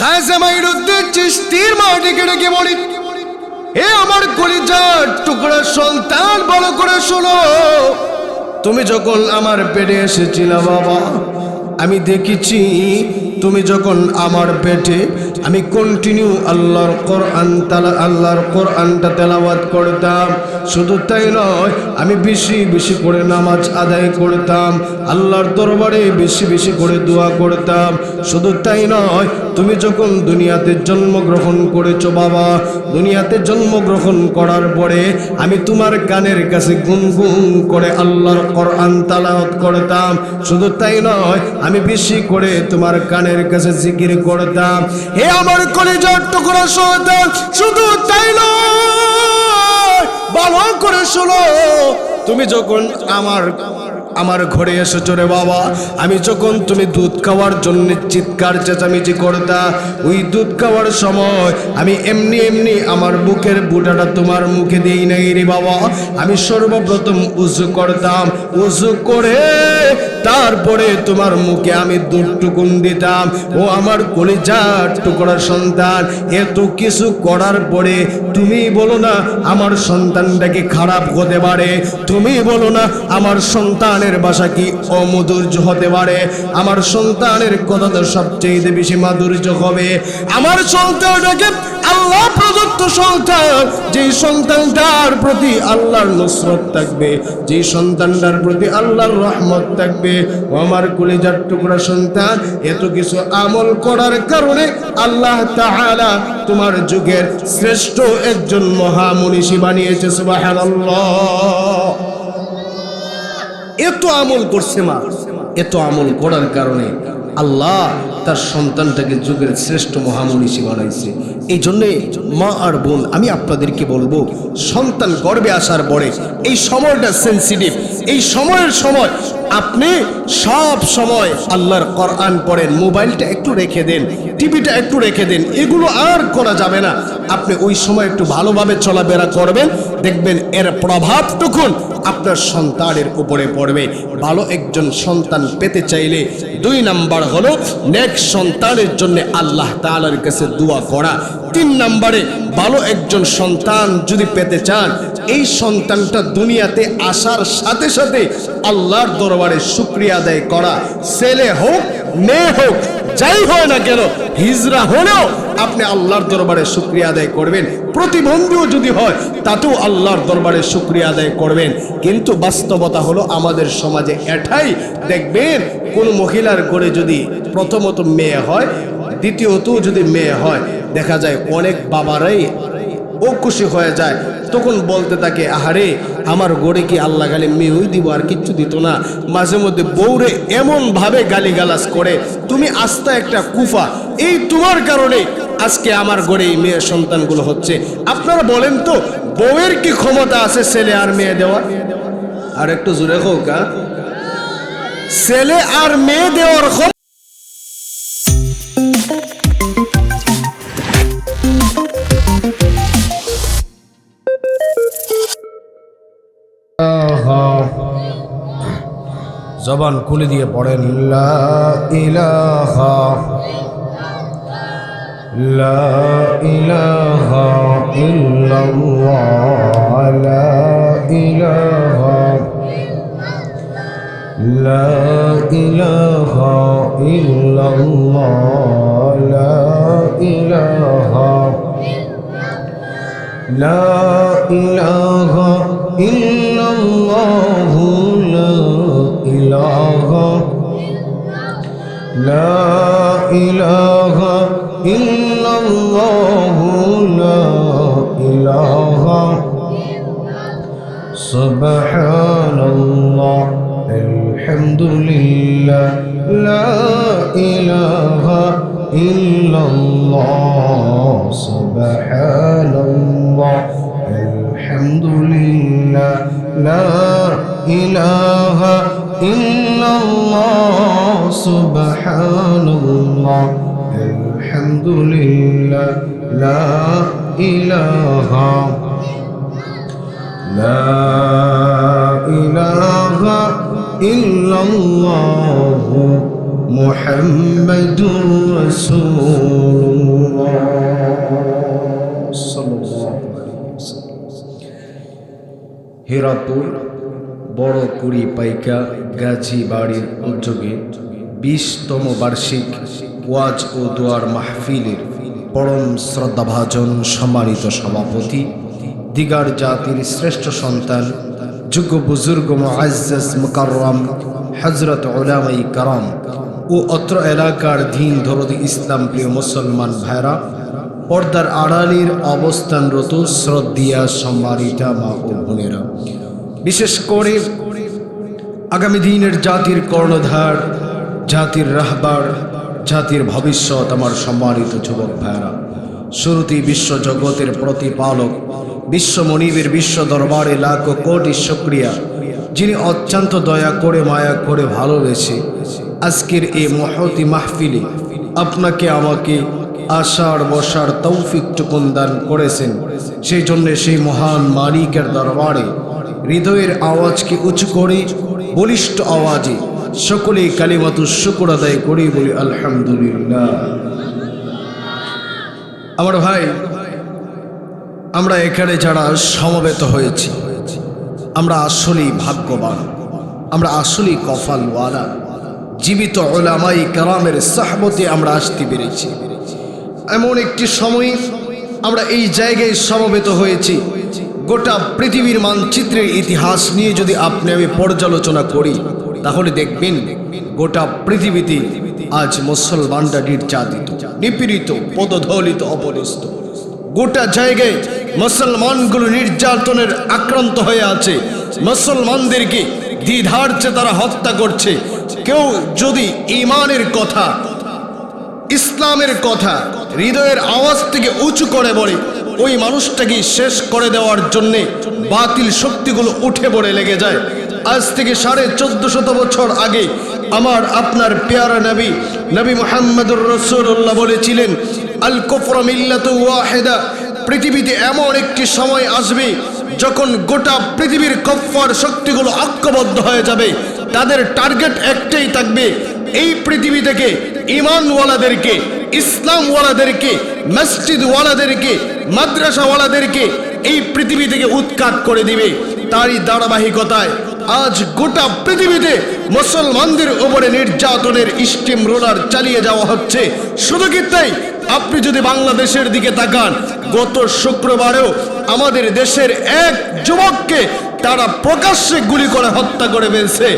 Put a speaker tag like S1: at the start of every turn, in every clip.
S1: খাজা মাইনুদ্দিন চিশতির মাটিকে ডেকে বলি, এ আমার কলিজার টুকরা সন্তান, ভালো করে শোনো। তুমি যখন আমার পেটে এসেছিলে বাবা, আমি দেখেছি তুমি যখন আমার পেটে আমি কন্টিনিউ আল্লাহর কোরআনটা তেলাওয়াত করতাম। শুধু তাই নয়, আমি বেশি বেশি করে নামাজ আদায় করতাম, আল্লাহর দরবারে বেশি বেশি করে দোয়া করতাম। শুধু তাই নয়, তুমি যখন দুনিয়াতে জন্মগ্রহণ করেছো বাবা, দুনিয়াতে জন্মগ্রহণ করার পরে আমি তোমার কানের কাছে গুনগুন করে আল্লাহর কোরআন তেলাওয়াত করতাম। শুধু তাই নয়, আমি বেশি করে তোমার কানের কাছে জিকির করতাম। হে আমার কলিজার টুকরা সন্তান, শুধু তাই নয়, ভালো করে শোনো। তুমি যখন আমার ঘরে এসেছো রে বাবা, আমি যখন তুমি দুধ খাওয়ার জন্য চিৎকার চেঁচামেচি করতা, ওই দুধ খাওয়ার সময় আমি এমনি এমনি আমার বুকের বুটাটা তোমার মুখে দিই নাই রে বাবা। আমি সর্বপ্রথম উযু করতাম, উযু করে তারপরে তোমার মুখে আমি দুধটুকুন দিতাম। ও আমার কলিজার টুকরা সন্তান, এত কিছু করার পরে তুমি বলো না আমার সন্তানটাকে খারাপ হতে পারে? তুমি বলো না আমার সন্তানের ভাষা কি অমধুর্য হতে পারে? আমার সন্তানের কথা তো সবচেয়ে বেশি মাধুর্য হবে। আমার সন্তানটাকে আল্লাহ প্রদত্ত সন্তান, যেই সন্তানটার প্রতি আল্লাহর নুসরত থাকবে, যেই সন্তানটার প্রতি আল্লাহর রহমত থাকবে। ও আমার কলিজার টুকরা সন্তান, এত কিছু আমল করার কারণে আল্লাহ তাআলা তোমার যুগের শ্রেষ্ঠ একজন মহামনীষী বানিয়েছে। সুবহানাল্লাহ। এত আমল করছে মা, এত আমল করার কারণে আল্লাহ তার সন্তানটাকে যুগের শ্রেষ্ঠ মহামনীষী বানাইছে। এই জন্যে মা আর বোন, আমি আপনাদেরকে বলবো, সন্তান গর্ভে আসার পরে এই সময়টা সেন্সিটিভ। এই সময়ের সময় আপনি সব সময় আল্লাহর কোরআন পড়েন, মোবাইলটা একটু রেখে দেন, টিভিটা একটু রেখে দেন, এগুলো আর করা যাবে না। আপনি ওই সময় একটু ভালোভাবে চলাফেরা করবেন, দেখবেন এর প্রভাবটুকু আপনার সন্তানের উপরে পড়বে। ভালো একজন সন্তান পেতে চাইলে 2 নাম্বার হলো নেক্সট সন্তানের জন্য আল্লাহ তাআলার কাছে দোয়া করা। 3 নাম্বারে ভালো একজন সন্তান যদি পেতে চান, এই সন্তানটা দুনিয়াতে আসার সাথে সাথে আল্লাহর দরবারে শুকরিয়া আদায় করা। ছেলে হোক মেয়ে হোক, যাই হয় না কেন, হিজরা হলেও আপনি আল্লাহর দরবারে শুকরিয়া আদায় করবেন। প্রতিবন্ধীও যদি হয় তাতেও আল্লাহর দরবারে শুকরিয়া আদায় করবেন। কিন্তু বাস্তবতা হলো আমাদের সমাজে এটাই, দেখবেন কোন মহিলার ঘরে যদি প্রথমত মেয়ে হয়, দ্বিতীয়ত যদি মেয়ে হয়, দেখা যায় অনেক বাবারাই ও খুশি হয়ে যায়, তখন বলতে থাকে, আহারে আমার গড়ে কি আল্লাহ গালি মেয়েই দিব, আর কিচ্ছু দিত না। মাঝে মধ্যে বউরে এমন ভাবে গালিগালাজ করে, তুমি আস্তা একটা কুফা, এই তোমার কারণে আজকে আমার গড়ে এই মেয়ে সন্তানগুলো হচ্ছে। আপনারা বলেন তো, বউয়ের কি ক্ষমতা আছে ছেলে আর মেয়ে দেওয়া? আর একটু জোরে হোক, ছেলে আর মেয়ে দেওয়ার ক্ষমতা জবান খুলে দিয়ে পড়েন, লা ইলাহা লা ইলাহা ইল্লাল্লাহ, লা ইলাহা লা ইলাহা ইল্লাল্লাহ, লা ইলাহা লা ইলাহা ইল্লাল্লাহ, লা ইলাহা ইল্লাল্লাহ, লা ইলাহা সুবহানাল্লাহ, আলহামদুলিল্লাহ, লা ইলাহা ইল্লাল্লাহ, সুবহানাল্লাহ, আলহামদুলিল্লাহ, লা ইলাহা ইল্লাল্লাহ, সুবহানাল্লাহ, আলহামদুলিল্লাহ, লা ইলাহা ইল্লাল্লাহ, মুহাম্মাদুর রাসূলুল্লাহ। হেরাপুর বড় কুড়ি পাইকা গাজী বাড়ির উদ্যোগে 20তম বার্ষিক ওয়াজ ও দোয়ার মাহফিলের পরম শ্রদ্ধাভাজন সম্মানিত সভাপতি, দিগার জাতির শ্রেষ্ঠ সন্তান, যোগ্য বুজুর্গ মুআজ্জাজ মুকাররম হযরত উলামায়ে কেরাম ও অত্র এলাকার দিন দরদি ইসলাম প্রিয় মুসলমান ভাইরা, পর্দার আড়ালের অবস্থানরত শ্রদ্ধেয়া সম্মানিতা মা ও বোনেরা, বিশেষ করে আগামী দিনের জাতির কর্ণধার, জাতির রাহবার, জাতির ভবিষ্যৎ আমার সম্মানিত যুবক ভাইরা, শুরুতেই বিশ্ব জগতের প্রতিপালক, বিশ্ব মনিবের বিশ্ব দরবারে লাখ কোটি শুকরিয়া, যিনি অত্যন্ত দয়া করে মায়া করে ভালোবেসে আজকের এই মহতি মাহফিলে আপনাকে আমাকে আসার বসার তৌফিকটুকুন দান করেছেন। সেই জন্য সেই মহান মালিকের দরবারে হৃদয়ের আওয়াজকে উঁচু করে বলিষ্ঠ আওয়াজে সকলে কালিমাতুশ শুকর আদায় করি, বলি আলহামদুলিল্লাহ। আমার ভাই, আমরা এখানে যারা সমবেত হয়েছি, আমরা আসলেই ভাগ্যবান, আমরা আসলেই কপালওয়ালা। জীবিত উলামায়ে কেরামের সাহবতে আমরা আসতে পেরেছি। এমন একটি সময় আমরা এই জায়গায় সমবেত হয়েছি, গোটা পৃথিবীর মানচিত্রের ইতিহাস নিয়ে যদি আপনি আমি পর্যালোচনা করি, তাহলে দেখবেন গোটা পৃথিবীতে আজ মুসলমানরা নির্যাতিত, নিপীড়িত, পদদলিত, অপদস্থ। গোটা জায়গায় মুসলমানগুলো নির্যাতনের আক্রান্ত হয়ে আছে। মুসলমানদেরকে দ্বিধার্থে তারা হত্যা করছে। কেউ যদি ঈমানের কথা, ইসলামের কথা হৃদয়ের আওয়াজ থেকে উঁচু করে বলে, ওই মানুষটাকে শেষ করে দেওয়ার জন্যে বাতিল শক্তিগুলো উঠে পড়ে লেগে যায়। আজ থেকে 1450 বছর আগে আমার আপনার পেয়ারা নবী মুহাম্মদুর রাসূলুল্লাহ বলেছিলেন, আল কুফরু মিল্লাতু ওয়াহিদা। পৃথিবীতে এমন একটি সময় আসবে যখন গোটা পৃথিবীর কুফফার শক্তিগুলো ঐক্যবদ্ধ হয়ে যাবে। তাদের টার্গেট একটাই থাকবে, এই পৃথিবী থেকে ঈমানওয়ালাদেরকে, ইসলামওয়ালাদেরকে, মসজিদওয়ালাদেরকে, মাদ্রাসাওয়ালাদেরকে এই পৃথিবী থেকে উৎখাত করে দিবে। তারই ধারাবাহিকতায় আজ গোটা পৃথিবীতে মুসলমানদের উপরে নির্যাতনের স্টিম রোলার চালিয়ে যাওয়া হচ্ছে। শুধু কি তাই, আপনি যদি বাংলাদেশের দিকে তাকান, গত শুক্রবারেও আমাদের দেশের এক যুবককে তারা প্রকাশ্যে গুলি করে হত্যা করে ফেলছে।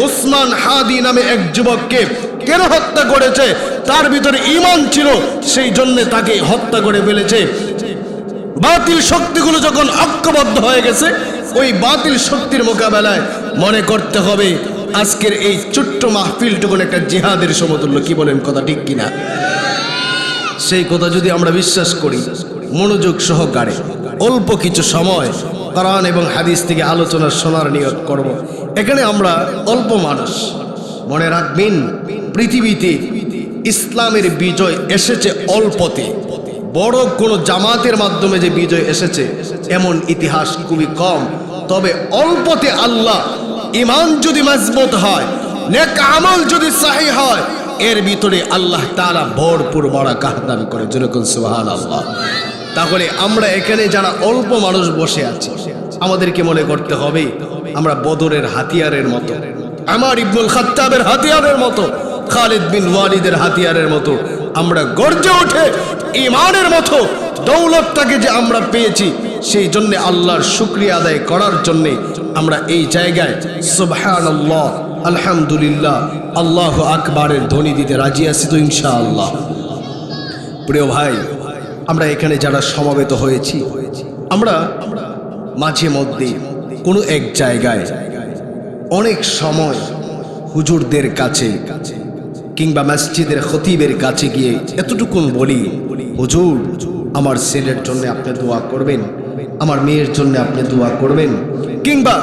S1: উসমান হাদি নামে এক যুবককে কেন হত্যা করেছে? তার ভিতরে ঈমান ছিল, সেই জন্য তাকে হত্যা করে ফেলেছে। বাতিল শক্তিগুলো যখন ঐক্যবদ্ধ হয়ে গেছে, ওই বাতিল শক্তির মোকাবেলায় মনে করতে হবে আজকের এই ছোট্ট মাহফিলটুকুন একটা জিহাদের সমতুল্য। কি বলেন, কথা ঠিক কিনা? সেই কথা যদি আমরা বিশ্বাস করি, মনোযোগ সহকারে অল্প কিছু সময় কোরআন এবং হাদিস থেকে আলোচনা শোনার নিয়ত করব। এখানে আমরা অল্প মানুষ, মনে রাখবেন পৃথিবীতে ইসলামের বিজয় এসেছে অল্পতে। বড় কোনো জামাতের মাধ্যমে যে বিজয় এসেছে এমন ইতিহাস খুবই কম। তবে অল্পতে আল্লাহ, ঈমান যদি মজবুত হয়, নেক আমল যদি সহি হয়, এর ভিতরে আল্লাহ তাআলা ভরপুর বারাকাত দান করে। যেরকম সুবহানাল্লাহ। তাহলে আমরা এখানে যারা অল্প মানুষ বসে আছি, আমাদেরকে মনে করতে হবে আমরা বদরের হাতিয়ারের মতো, আমার ইবনুল খাত্তাবের হাতিয়ারের মতো, খালিদ বিন ওয়ালিদের হাতিয়ারের মতো আমরা গর্জে ওঠে ঈমানের মতো দৌলতটাকে যে আমরা পেয়েছি, সেই জন্য আল্লাহর শুকরিয়া আদায় করার জন্য আমরা এই জায়গায় সুবহানাল্লাহ, আলহামদুলিল্লাহ, আল্লাহু আকবারের ধ্বনি দিতে রাজি আছি তো ইনশাআল্লাহ। প্রিয় ভাই, আমরা এখানে যারা সমবেত হয়েছি, আমরা মাঝে মধ্যে কোনো এক জায়গায় অনেক সময় হুজুরদের কাছে কিংবা মসজিদের খতিবের কাছে গিয়ে এতটুকুন বলি, হুজুর আমার ছেলের জন্য আপনি দোয়া করবেন, আমার মেয়ের জন্য আপনি দোয়া করবেন। কিংবা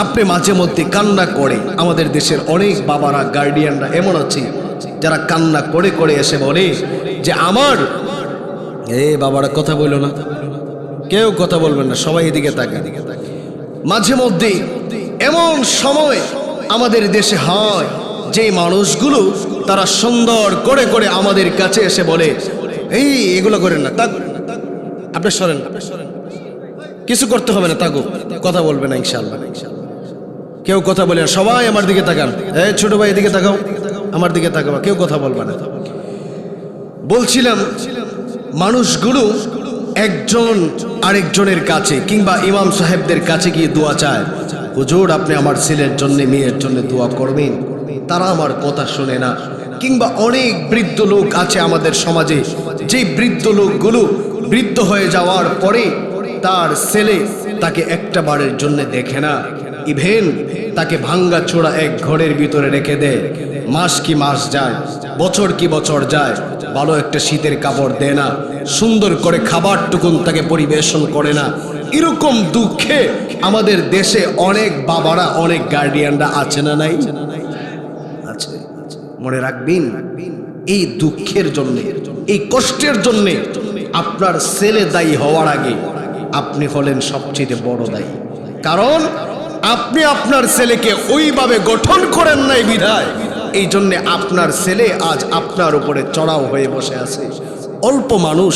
S1: আপনি মাঝে মধ্যে কান্না করে, আমাদের দেশের অনেক বাবারা, গার্ডিয়ানরা এমন আছে যারা কান্না করে করে এসে বলে যে আমার, বাবারা কথা বললো না, কেউ কথা বলবেন না, সবাই এদিকে তাকান। মাঝে মধ্যে এমন সময় আমাদের দেশে হয় যে মানুষগুলো তারা সুন্দর করে করে আমাদের কাছে এসে বলে, এগুলো করেন না, তা আপনি সরেন, কিছু করতে হবে না, তাকো, কথা বলবে না ইনশাআল্লাহ। কেউ কথা বলে না, সবাই আমার দিকে তাকান। এই ছোট ভাই এদিকে তাকাও, আমার দিকে তাকাও, কেউ কথা বলবে না। বলছিলাম মানুষগুলো একজন আরেকজনের কাছে কিংবা ইমাম সাহেবদের কাছে গিয়ে দোয়া চায়, হুজুর আপনি আমার ছেলের জন্য মেয়ের জন্য দোয়া করবেন, তারা আমার কথা শোনে না। কিংবা অনেক বৃদ্ধ লোক আছে আমাদের সমাজে, যে বৃদ্ধ লোকগুলো বৃদ্ধ হয়ে যাওয়ার পরে তার ছেলে তাকে একটা বারের জন্য দেখে না, ইভেন তাকে ভাঙ্গা চোরা এক ঘরের ভিতরে রেখে দেয়। মাস কি মাস যায়, বছর কি বছর যায়, ভালো একটা শীতের কাপড় দেয় না, সুন্দর করে খাবারটুকুন তাকে পরিবেশন করে না। এরকম দুঃখে আমাদের দেশে অনেক বাবারা, অনেক গার্ডিয়ানরা আছে না নাই? আছে। মনে রাখবেন, এই দুঃখের জন্য, এই কষ্টের জন্য আপনার ছেলে দায়ী হওয়ার আগে আপনি হলেন সবচেয়ে বড় দায়ী। কারণ আপনি আপনার ছেলেকে ওইভাবে গঠন করেন নাই বিধায় এই জন্য আপনার ছেলে আজ আপনার উপরে চড়াও হয়ে বসে আছে। অল্প মানুষ,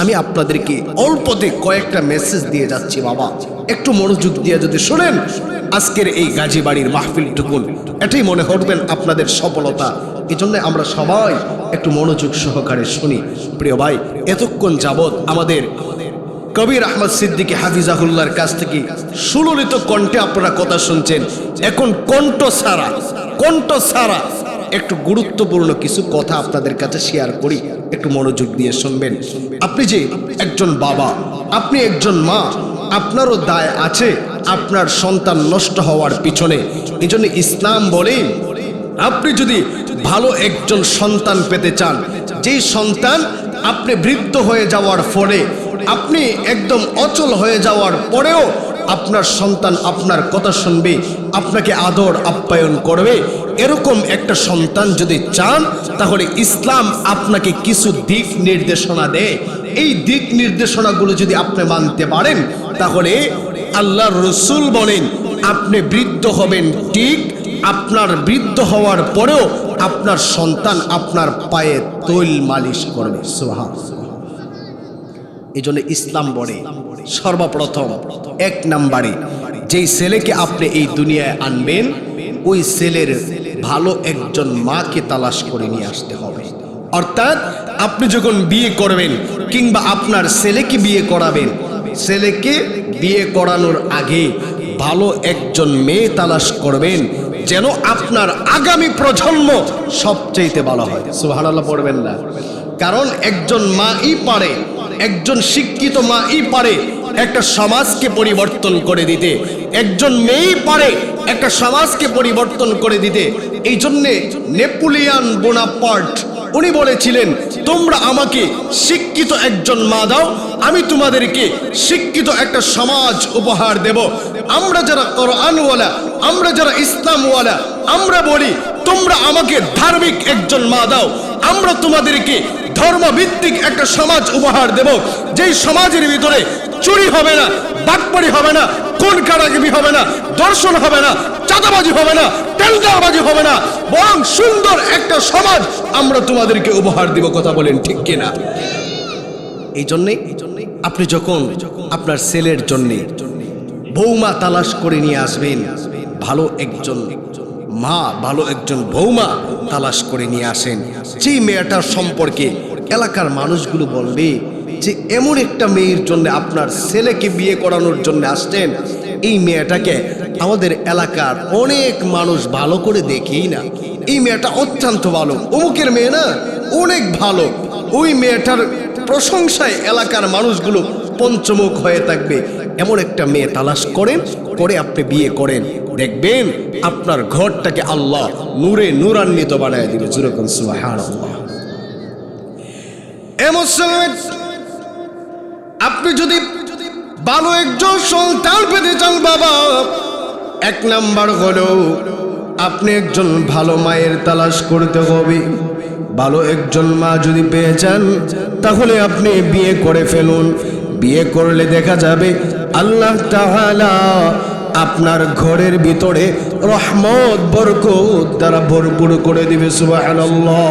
S1: আমি আপনাদেরকে অল্পতে কয়েকটা মেসেজ দিয়ে যাচ্ছি বাবা, একটু মনোযোগ দিয়ে যদি শোনেন আজকের এই গাজী বাড়ির মাহফিলটুকুন, এটাই মনে করবেন আপনাদের সফলতা। এই জন্য আমরা সবাই একটু মনোযোগ সহকারে শুনি। প্রিয় ভাই, এতক্ষণ যাবৎ আমাদের কবির আহমদ সিদ্দিকী হাফিজাহুল্লাহর কাছ থেকে সুললিত কণ্ঠে আপনারা কথা শুনছেন। এখন কণ্ঠ ছাড়া একটু গুরুত্বপূর্ণ কিছু কথা আপনাদের কাছে শেয়ার করি, একটু মনোযোগ দিয়ে শুনবেন। আপনি যে একজন বাবা, আপনি একজন মা, আপনারও দায় আছে আপনার সন্তান নষ্ট হওয়ার পিছনে। এই জন্য ইসলাম বলে, আপনি যদি ভালো একজন সন্তান পেতে চান, যেই সন্তান আপনি বৃদ্ধ হয়ে যাওয়ার ফলে, আপনি একদম অচল হয়ে যাওয়ার পরেও আপনার সন্তান আপনার কথা শুনবে, আপনাকে আদর আপ্যায়ন করবে, এরকম একটা সন্তান যদি চান, তাহলে ইসলাম আপনাকে কিছু দিক নির্দেশনা দেয়। এই দিক নির্দেশনাগুলো যদি আপনি মানতে পারেন, তাহলে আল্লাহর রাসূল বলেন আপনি বৃদ্ধ হবেন ঠিক, আপনার বৃদ্ধ হওয়ার পরেও আপনার সন্তান আপনার পায়ে তৈল মালিশ করবে। সুবহানাল্লাহ। এই জন্য ইসলাম বলে সর্বপ্রথম এক নম্বরে যেই ছেলেকে আপনি এই দুনিয়ায় আনবেন, ওই ছেলের ভালো একজন মাকে তালাশ করে নিয়ে আসতে হবে। অর্থাৎ আপনি যখন বিয়ে করবেন কিংবা আপনার ছেলেকে বিয়ে করাবেন, ছেলেকে বিয়ে করানোর আগে ভালো একজন মেয়ে তালাশ করবেন, যেন আপনার আগামী প্রজন্ম সবচেয়ে ভালো হয়। সুবহানাল্লাহ পড়বেন না? কারণ একজন মাই পারে, একজন শিক্ষিত মাই পারে একটা সমাজকে পরিবর্তন করে দিতে, একজন মেয়েই পারে একটা সমাজকে পরিবর্তন করে দিতে। এই জন্যে নেপোলিয়ান বোনাপার্ট উনি বলেছিলেন, তোমরা আমাকে শিক্ষিত একজন মা দাও, আমি তোমাদেরকে শিক্ষিত একটা সমাজ উপহার দেব। আমরা যারা কোরআনওয়ালা, আমরা যারা ইসলামওয়ালা, আমরা বলি তোমরা আমাকে ধার্মিক একজন মা দাও, আমরা তোমাদেরকে ধর্মভিত্তিক একটা সমাজ উপহার দেব, যেই সমাজের ভিতরে চুরি হবে না, বাটপারি হবে না, কোন কারাগিরি হবে না, দর্শন হবে না, চাঁদাবাজি হবে না, টেন্ডারবাজি হবে না, বরং সুন্দর একটা সমাজ আমরা তোমাদেরকে উপহার দিব। কথা বলেন ঠিক কিনা? এই জন্যে আপনি যখন আপনার ছেলের জন্য বৌমা তালাশ করে নিয়ে আসবেন, ভালো একজন মা, ভালো একজন বৌমা তালাশ করে নিয়ে আসেন, যেই মেয়েটার সম্পর্কে এলাকার মানুষগুলো বলবে যে এমন একটা মেয়ের জন্য আপনার ছেলেকে বিয়ে করানোর জন্য আসছেন, এই মেয়েটাকে আমাদের এলাকার অনেক মানুষ ভালো করে দেখেই না, এই মেয়েটা অত্যন্ত ভালো, অমুকের মেয়ে না অনেক ভালো, ওই মেয়েটার প্রশংসায় এলাকার মানুষগুলো পঞ্চমুখ হয়ে থাকবে। এমন একটা মেয়ে তালাশ করেন, করে আপনি বিয়ে করেন, দেখবেন আপনার ঘরটাকে আল্লাহ নূরে নূরান্বিত বানায় দিবে। যেরকম সুবহানাল্লাহ। আপনি যদি ভালো একজন সন্তান পেতে চান বাবা, এক নাম্বার হলো আপনি একজন ভালো মায়ের তালাশ করতে হবে। ভালো একজন মা যদি পেয়ে যান, তাহলে আপনি বিয়ে করে ফেলুন। বিয়ে করলে দেখা যাবে আল্লাহ তাআলা আপনার ঘরের ভিতরে রহমত বরকত দ্বারা ভরপুর করে দিবে। সুবহানাল্লাহ।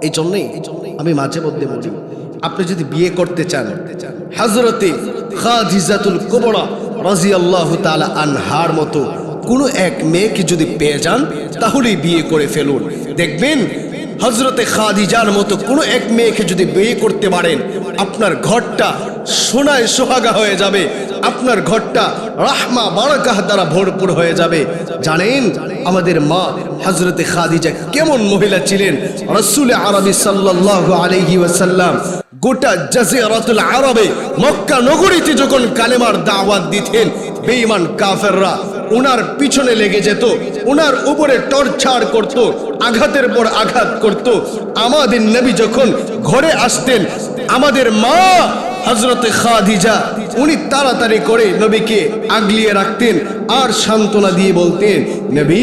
S1: এই জন্যই আমি মাঝে মধ্যে বলি, আপনি যদি বিয়ে করতে চান, হযরতে খাদিজাতুল কুবরা রাদিয়াল্লাহু তাআলা আনহার মতো কোনো এক মেয়েকে যদি পেয়ে যান তাহলেই বিয়ে করে ফেলুন। দেখবেন হযরতে খাদিজার মতো কোনো এক মেয়েকে যদি বিয়ে করতে পারেন, আপনার ঘরটা সোনায় সোহাগা হয়ে যাবে, আপনার ঘরটা রাহমা বারাকাহ দ্বারা ভরপুর হয়ে যাবে। জানেন আমাদের মা হযরতে খাদিজা কেমন মহিলা ছিলেন? রাসূল আরবি সাল্লাল্লাহু আলাইহি ওয়াসাল্লাম গোটা জাজিরাতুল আরবে মক্কা নগরীতে যখন কালেমার দাওয়াত দিতেন, বেঈমান কাফেররা ওনার পিছনে লেগে যেত, ওনার উপরে টর্চার করত, আঘাতের পর আঘাত করত। আমাদের নবী যখন ঘরে আসতেন, আমাদের মা হযরতে খাদিজা উনি তাড়াতাড়ি করে নবীকে আগলিয়ে রাখতেন আর সান্ত্বনা দিয়ে বলতেন, নবী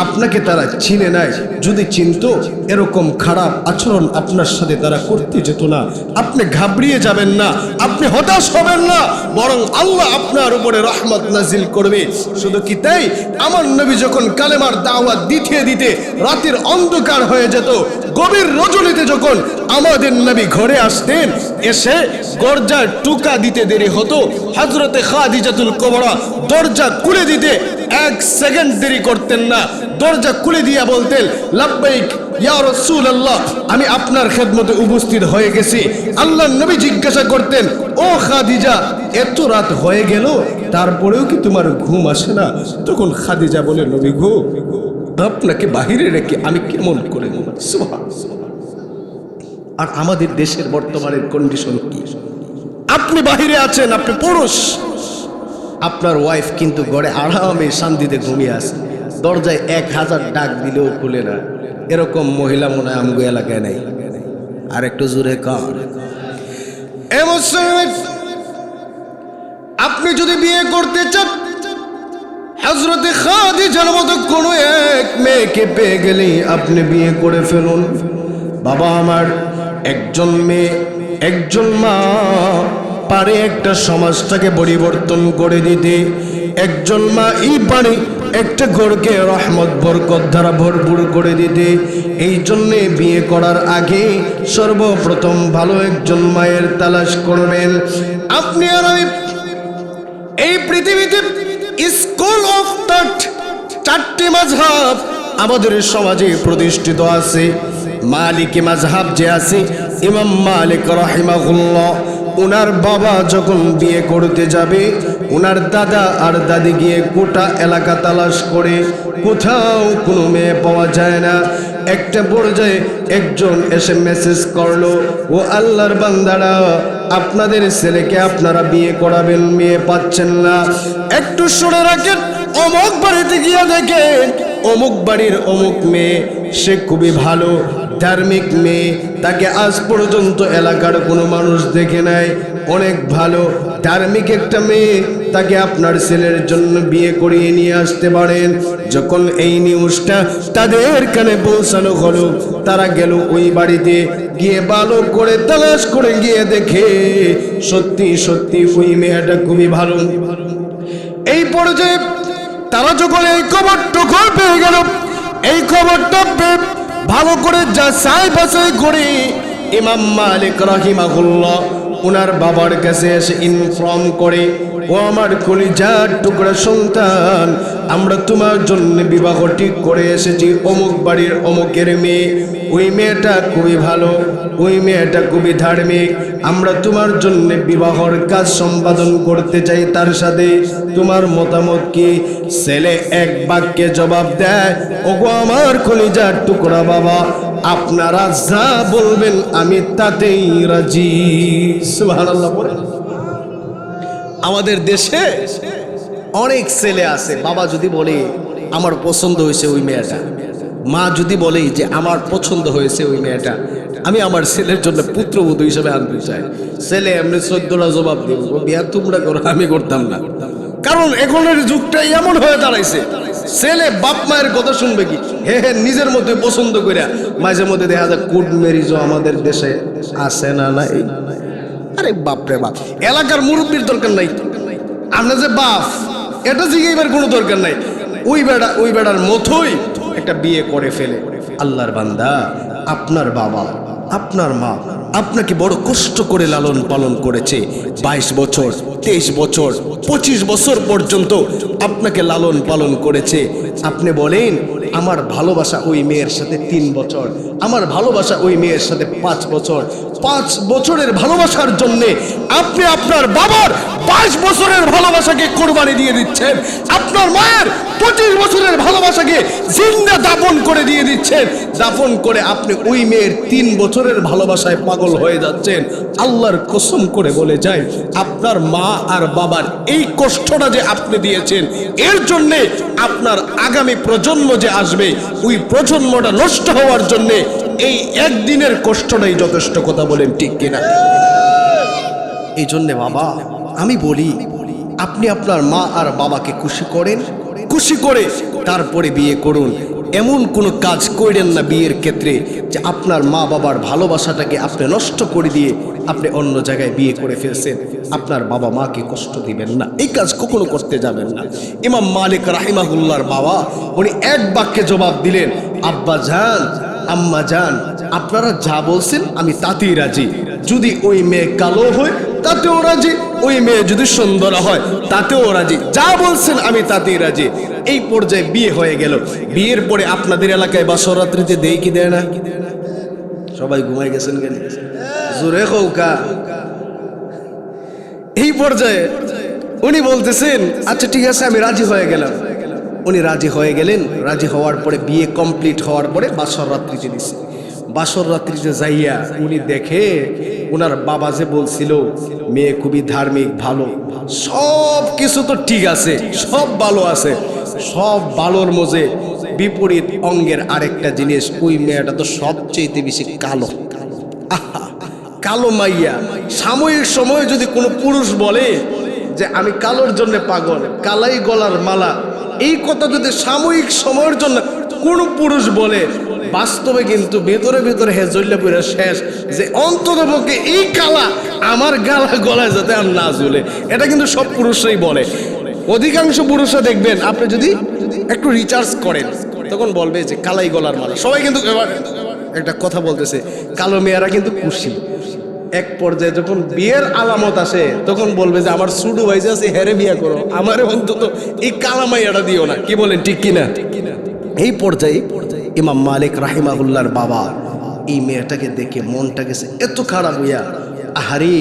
S1: আপনাকে তারা চিনে নাই, যদি চিনতো এরকম খারাপ আচরণ আপনার সাথে তারা করতে যেত না। আপনি ঘাবড়িয়ে যাবেন না, আপনি হতাশ হবেন না, বরং আল্লাহ আপনার উপরে রহমত নাজিল করবে। শুধু কি তাই, আমার নবী যখন কালেমার দাওয়াত দিতে দিতে রাতের অন্ধকার হয়ে যেত, গভীর রজনীতে যখন আমাদের নবী ঘরে আসতেন, এসে দরজার টুকা দিতে দেরি হতো, হযরতে খাদিজাতুল কুবরা দরজা খুলে দিতে এক সেকেন্ড দেরি করতেন না, দরজা খুলে দিয়া বলতেন, লাব্বাইক ইয়া রাসূলুল্লাহ, আমি আপনার খেদমতে উপস্থিত হয়ে গেছি। আল্লাহর নবী জিজ্ঞাসা করতেন, ও খাদিজা এত রাত হয়ে গেল তারপরেও কি তোমার ঘুম আসে না? তখন খাদিজা বলে, নবী গো, আপনাকে বাহিরে রেখে আমি কেমন করে ঘুমাই? সুবহানাল্লাহ। আর আমাদের দেশের বর্তমানের কন্ডিশন কি? আপনি বাহিরে আছেন, আপনি পুরুষ, আপনার ওয়াইফ কিন্তু ঘরে আরামে শান্তিতে ঘুমিয়ে আছে, দরজায় 1000 ডাক দিলেও খুলে না। এরকম মহিলা মনে হয় আমগো এলাকায় নাই। আর একটু জোরে কার। আপনি যদি বিয়ে করতে চান, হযরতে খাদিজার মতো কোনো এক মেয়েকে পেয়ে গেলে আপনি বিয়ে করে ফেলুন। বাবা আমার, একজন মেয়ে, একজন মা পারে একটা সমাজটাকে পরিবর্তন করে দিতে। একজন মা এই পারে একটা ঘরকে রহমত বরকত দ্বারা ভরপুর করে দিতে। এই জন্যে বিয়ে করার আগে সর্বপ্রথম ভালো একজন মায়ের তালাশ করবেন। আপনি আর আমি এই পৃথিবীতে স্কুল অফ থট 4টি মাযহাব আমাদের সমাজে প্রতিষ্ঠিত আছে। মালিকি মাযহাব যে আছে, ইমাম মালিক রাহিমাহুল্লাহ, ওনার বাবা যখন বিয়ে করতে যাবে, ওনার দাদা আর দাদি গিয়ে গোটা এলাকা তালাশ করে, কোথাও কোনো মেয়ে পাওয়া যায় না। একটা পর্যায়ে একজন এসে মেসেজ করলো, ও আল্লাহর বান্দারা, আপনাদের ছেলেকে আপনারা বিয়ে করাবেন, মেয়ে পাচ্ছেন না। একটু শুনে রাখেন, অমুক বাড়িতে গিয়ে দেখেন অমুক বাড়ির অমুক মেয়ে, সে খুবই ভালো ধার্মিক মেয়ে, তাকে আজ পর্যন্ত এলাকার কোনো মানুষ দেখে নাই, অনেক ভালো ধার্মিক একটা মেয়ে, তাকে আপনার ছেলের জন্য বিয়ে করিয়ে নিয়ে আসতে পারেন। যখন এই নিউজটা তাদের কানে পৌঁছানো হলো, তারা গেল ওই বাড়িতে, গিয়ে ভালো করে তালাশ করে গিয়ে দেখে সত্যি সত্যি ওই মেয়েটা খুবই ভালো। এই পর্যায়ে তারা যখন এই খবরটা পেয়ে গেল, এই খবরটা ভালো করে যাচাই বাছাই করে ইমাম মালিক রাহিমাহুল্লাহ ওনার বাবার কাছে এসে ইনফর্ম করে, ও আমার কলিজার টুকরা সন্তান, আমরা তোমার জন্য বিবাহ ঠিক করে এসেছি অমুক বাড়ির অমুকের মেয়ে। ওই মেয়েটা খুবই ভালো, ওই মেয়েটা খুবই ধার্মিক, আমরা তোমার জন্য বিবাহর কাজ সম্পাদন করতে চাই তার সাথে। তোমার মতামত কি? ছেলে এক বাক্যে জবাব দেয়, ওগো আমার কলিজার টুকরা বাবা, আপনারা যা বলবেন আমি তাতেই রাজি। সুবহানাল্লাহ বলেন। আমাদের দেশে অনেক ছেলে আছে, বাবা যদি বলে আমার পছন্দ হয়েছে ওই মেয়েটা, মা যদি বলে যে আমার পছন্দ হয়েছে ওই মেয়েটা, আমি আমার ছেলের জন্য পুত্রবধূ হিসেবে আনতে চাই, ছেলে এমনি 14টা জবাব দিব, বিয়া তোমরা করো, আমি করতাম না। কারণ এখনের যুগটা এমন হয়ে দাঁড়াইছে, ছেলে বাপ মায়ের কথা শুনবে কি, হে হে নিজের মধ্যে পছন্দ করে। মাঝে মধ্যে দেখা যায় কোর্ট ম্যারেজও আমাদের দেশে আছে না নাই? আরে বাপরে বাপ, এলাকার মুরব্বীর দরকার নাই, আমরা যে বাপ এটা জিজ্ঞাসার কোনো দরকার নাই, ওই বেড়ার মতোই একটা বিয়ে করে ফেলে। আল্লাহর বান্দা, আপনার বাবা আপনার মা আপনাকে বড় কষ্ট করে লালন পালন করেছে, 22 বছর, 23 বছর, 25 বছর পর্যন্ত আপনাকে লালন পালন করেছে। আপনি বলেন আমার ভালোবাসা ওই মেয়ের সাথে 3 বছর, আমার ভালোবাসা ওই মেয়ের সাথে 5 বছর। 5 বছরের ভালোবাসার জন্যে আপনি আপনার বাবার 22 বছরের ভালোবাসাকে কোরবানি দিয়ে দিচ্ছেন, আপনার মায়ের 25 বছরের ভালোবাসাকে জিন্দা দাফন করে দিয়ে দিচ্ছেন। দাফন করে আপনি ওই মেয়ের 3 বছরের ভালোবাসায় পাগল হয়ে যাচ্ছেন। আল্লাহর কসম করে বলে যায়, আপনার মা আর বাবার এই কষ্টটা যে আপনি দিয়েছেন, এর জন্যে আপনার আগামী প্রজন্ম যে আসবে, ওই প্রজন্মটা নষ্ট হওয়ার জন্যে এই একদিনের কষ্টটাই যথেষ্ট। কথা বলেন ঠিক কিনা? এই জন্যে বাবা আমি বলি, আপনি আপনার মা আর বাবাকে খুশি করেন, খুশি করে তারপরে বিয়ে করুন। এমন কোনো কাজ করেন না বিয়ের ক্ষেত্রে যে আপনার মা বাবার ভালোবাসাটাকে আপনি নষ্ট করে দিয়ে আপনি অন্য জায়গায় বিয়ে করে ফেলছেন। আপনার বাবা মাকে কষ্ট দিবেন না, এই কাজ কখনো করতে যাবেন না। ইমাম মালিক রাহিমাহুল্লাহর বাবা উনি এক বাক্যে জবাব দিলেন, আব্বা জান, আম্মা জান, আপনারা যা বলছেন আমি তাতেই রাজি। যদি ওই মেয়ে কালো হয় তাতেও রাজি, ওই মেয়ে যদি সুন্দর হয় তাতেও রাজি, যা বলছেন আমি তাতেই রাজি। এই পর্যায়ে বিয়ে হয়ে গেল। বিয়ের পরে আপনাদের এলাকায় বাসর রাত্রিতে দেয় কি দেয় না? সবাই ঘুমাই গেছেন কেন? জোরে কৌকা। এই পর্যায়ে উনি বলতেছেন আচ্ছা ঠিক আছে আমি রাজি হয়ে গেলাম। উনি রাজি হয়ে গেলেন। রাজি হওয়ার পরে বিয়ে কমপ্লিট হওয়ার পরে বাসর রাত্রিতে দিছে। বাসর রাত্রিতে যাইয়া উনি দেখে ওনার বাবা যে বলছিল মেয়ে খুবই ধার্মিক, ভালো, সব কিছু তো ঠিক আছে, সব ভালো আছে, সব ভালোর মধ্যে বিপরীত অঙ্গের আরেকটা জিনিস, ওই মেয়েটা তো সবচেয়ে বেশি কালো। আহা, কালো মাইয়া। সাময়িক সময়ে যদি কোনো পুরুষ বলে যে আমি কালোর জন্য পাগল, কালাই গলার মালা, এই কথা যদি সাময়িক সময়ের জন্য কোনো পুরুষ বলে, বাস্তবে কিন্তু ভেতরে ভেতরে হেজল্লা পুরা শেষ, যে অন্ততপক্ষে এই কালা আমার গলায় যাতে আর না ঝুলে। এটা কিন্তু সব পুরুষরাই বলে। অধিকাংশ পুরুষরা দেখবেন আপনি যদি একটু রিচার্জ করেন তখন বলবে যে কালাই গলার মালা। সবাই কিন্তু এবার একটা কথা বলতেছে, কালো মেয়েরা কিন্তু খুশি। এক পর্যায়ে যখন বিয়ের আলামত আসে তখন বলবে যে আমার সুডু ভাই আছে, হেরে বিয়ে করো, আমার অন্তত এই কালা মাইয়াটা দিও না। কি বলেন ঠিক কিনা? এই পর্যায়ে ইমাম মালিক রাহিমাহুল্লাহর বাবা এই মেয়েটাকে দেখে মনটা গেছে এত খারাপ হইয়া, আহারে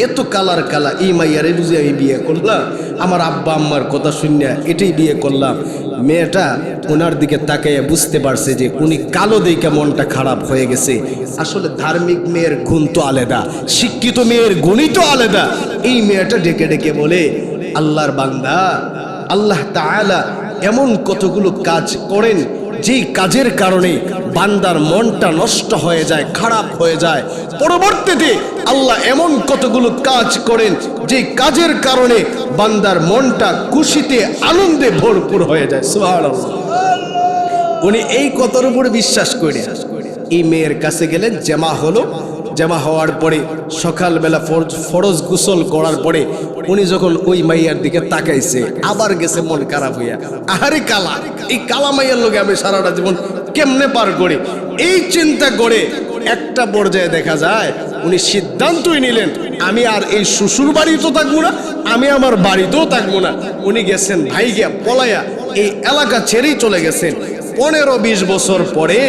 S1: এত কালার কালা, এই মাইয়ারে বুঝে আমি বিয়ে করলাম, আমার আব্বা আম্মার কথা শুনিয়া এটাই বিয়ে করলাম। মেয়েটা ওনার দিকে তাকাইয়া বুঝতে পারছে যে উনি কালো দেখে মনটা খারাপ হয়ে গেছে। আসলে ধার্মিক মেয়ের গুণ তো আলাদা, শিক্ষিত মেয়ের গুণই তো আলাদা। এই মেয়েটা ডেকে ডেকে বলে, আল্লাহর বান্দা, আল্লাহ তাআলা এমন কতগুলো কাজ করেন যেই কাজের কারণে বান্দার মনটা নষ্ট হয়ে যায়, খারাপ হয়ে যায়। পরবর্তীতে আল্লাহ এমন কতগুলো কাজ করেন যেই কাজের কারণে বান্দার মনটা খুশিতে আনন্দে ভরপুর হয়ে যায়। সুবহানাল্লাহ। উনি এই কথার উপরে বিশ্বাস করে এই মেয়ের কাছে গেলেন। জামা হলো, জামা হওয়ার পরে সকালবেলা ফরজ গোসল করার পরে উনি যখন ওই মাইয়ার দিকে তাকাইছে, আবার গেছে মন খারাপ হইয়া, আহারে কালা, এই কালা মাইয়ার লোকে আমি সারাটা জীবন কেমনে পার করি, এই চিন্তা করে একটা পর্যায়ে দেখা যায় উনি সিদ্ধান্তই নিলেন আমি আর এই শ্বশুর বাড়িতেও থাকবো না, আমি আমার বাড়িতেও থাকবো না। উনি গেছেন ভাইগিয়া পলাইয়া এই এলাকা ছেড়েই চলে গেছেন। 15-20 বছর পরে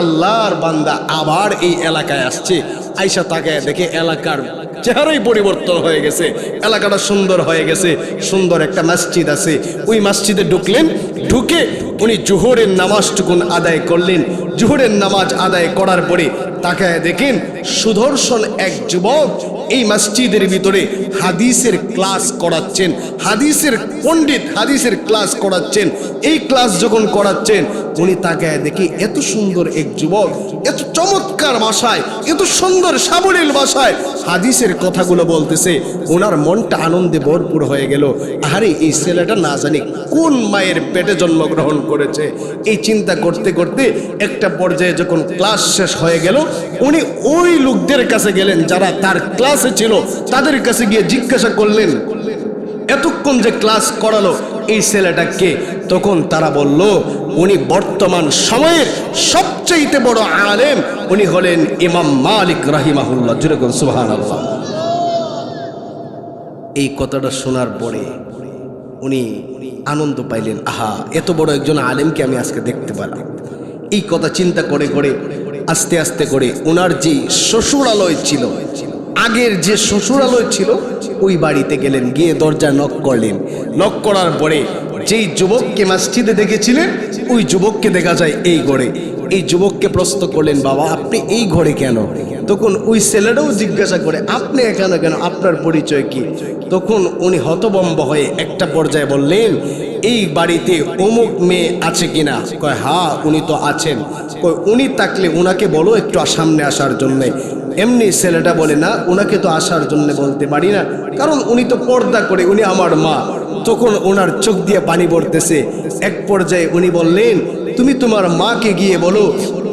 S1: আল্লাহর বান্দা আবার এই এলাকায় আসছে। আইসা তাকায় দেখে এলাকার চেহারাই পরিবর্তন হয়ে গেছে, এলাকাটা সুন্দর হয়ে গেছে। সুন্দর একটা মসজিদ আছে, ওই মসজিদে ঢুকলেন। ঢুকে উনি জোহরের নামাজটুকুন আদায় করলেন। জোহরের নামাজ আদায় করার পরে তাকায় দেখেন সুদর্শন এক যুবক এই মসজিদের ভিতরে হাদিসের ক্লাস করাচ্ছেন, হাদিসের পণ্ডিত হাদিসের ক্লাস করাচ্ছেন। এই ক্লাস যখন করাচ্ছেন উনি তাকায় দেখি এত সুন্দর এক যুবক, এত চমৎকার ভাষায়, এত সুন্দর সাবলীল ভাষায় হাদিসের কথাগুলো বলতেছে। ওনার মনটা আনন্দে ভরপুর হয়ে গেল। আরে এই ছেলেটা না জানি কোন মায়ের পেটে জন্মগ্রহণ করেছে। এই চিন্তা করতে করতে একটা পর্যায়ে যখন ক্লাস শেষ হয়ে গেল, উনি ওই লোকদের কাছে গেলেন যারা তার ক্লাসে ছিল, তাদের কাছে গিয়ে জিজ্ঞাসা করলেন এতক্ষণ যে ক্লাস করালো এই ছেলেটা কে? তখন তারা বলল উনি বর্তমান সময়ের সবচেয়ে বড় আলেম, উনি হলেন ইমাম মালিক রাহিমাহুল্লাহ। জোরে বলুন সুবহানাল্লাহ। এই কথাটা শোনার পরে উনি আনন্দ পাইলেন, আহা, এত বড় একজন আলেমকে আমি আজকে দেখতে পেলাম। এই কথা চিন্তা করে করে আস্তে আস্তে করে ওনার যে শ্বশুরালয় ছিল, আগের যে শ্বশুরালয় ছিল, ওই বাড়িতে গেলেন, গিয়ে দরজায় নক করলেন। নক করার পরে যেই যুবককে মসজিদে দেখেছিলেন, ওই যুবককে দেখা যায় এই ঘরে। এই যুবককে প্রশ্ন করলেন, বাবা আপনি এই ঘরে কেন? তখন ওই ছেলেটাও জিজ্ঞাসা করে, আপনি এখানে কেন, আপনার পরিচয় কি? তখন উনি হতভম্ব হয়ে একটা পর্যায়ে বললেন, এই বাড়িতে অমুক মেয়ে আছে কিনা? কয় হ্যাঁ উনি তো আছেন। কয় উনি থাকলে ওনাকে বলো একটু সামনে আসার জন্যে। এমনি ছেলেটা বলে, না ওনাকে তো আসার জন্য বলতে পারি না, কারণ উনি তো পর্দা করে, উনি আমার মা। তখন ওনার চোখ দিয়ে পানি পড়তেছে। এক পর্যায়ে উনি বললেন, তুমি তোমার মাকে গিয়ে বলো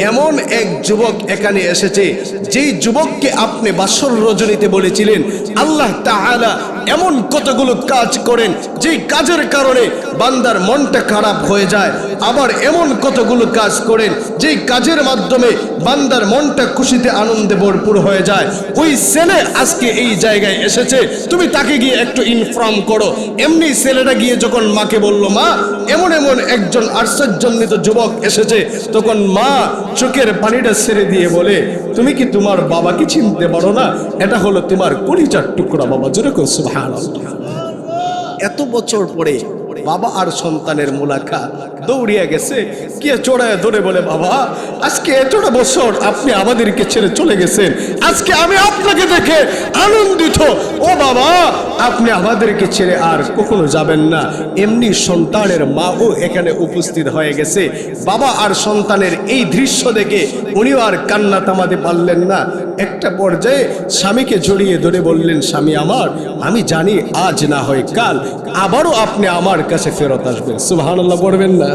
S1: এমন এক যুবক এখানে এসেছে, যেই যুবককে আপনি বাসর রজনীতে বলেছিলেন আল্লাহ তাআলা এমন কতগুলো কাজ করেন যেই কাজের কারণে বান্দার মনটা খারাপ হয়ে যায়, আবার এমন কতগুলো কাজ করেন যেই কাজের মাধ্যমে বান্দার মনটা খুশিতে আনন্দে ভরপুর হয়ে যায়। ওই ছেলে আজকে এই জায়গায় এসেছে, তুমি তাকে গিয়ে একটু ইনফর্ম করো। এমনি ছেলেটা গিয়ে যখন মাকে বলল, মা এমন এমন একজন আশ্চর্যান্বিত যুবক এসেছে, তখন মা চোখের পানিটা ছেড়ে দিয়ে বলে, তুমি কি তোমার বাবাকে চিনতে পারো না? এটা হলো তোমার কলিজার টুকরা বাবা। জোরে কর সুবহানাল্লাহ। এত বছর পরে বাবা আর সন্তানের মুলাকাত, দৌড়িয়ে গেছে, কে চড়ায় ধরে বলে, বাবা আজকে এতটা বছর আপনি আমাদেরকে ছেড়ে চলে গেছেন, আজকে আমি আপনাকে দেখে আনন্দিত। ও বাবা আপনি আমাদেরকে ছেড়ে আর কখনো যাবেন না। এমনি সন্তানের মাও এখানে উপস্থিত হয়ে গেছে। বাবা আর সন্তানের এই দৃশ্য দেখে উনিও আর কান্না থামাতে পারলেন না। একটা পর্যায়ে স্বামীকে জড়িয়ে ধরে বললেন, স্বামী আমার, আমি জানি আজ না হয় কাল আবারও আপনি আমার কাছে ফেরত আসবেন। সুবহানাল্লাহ পড়বেন না?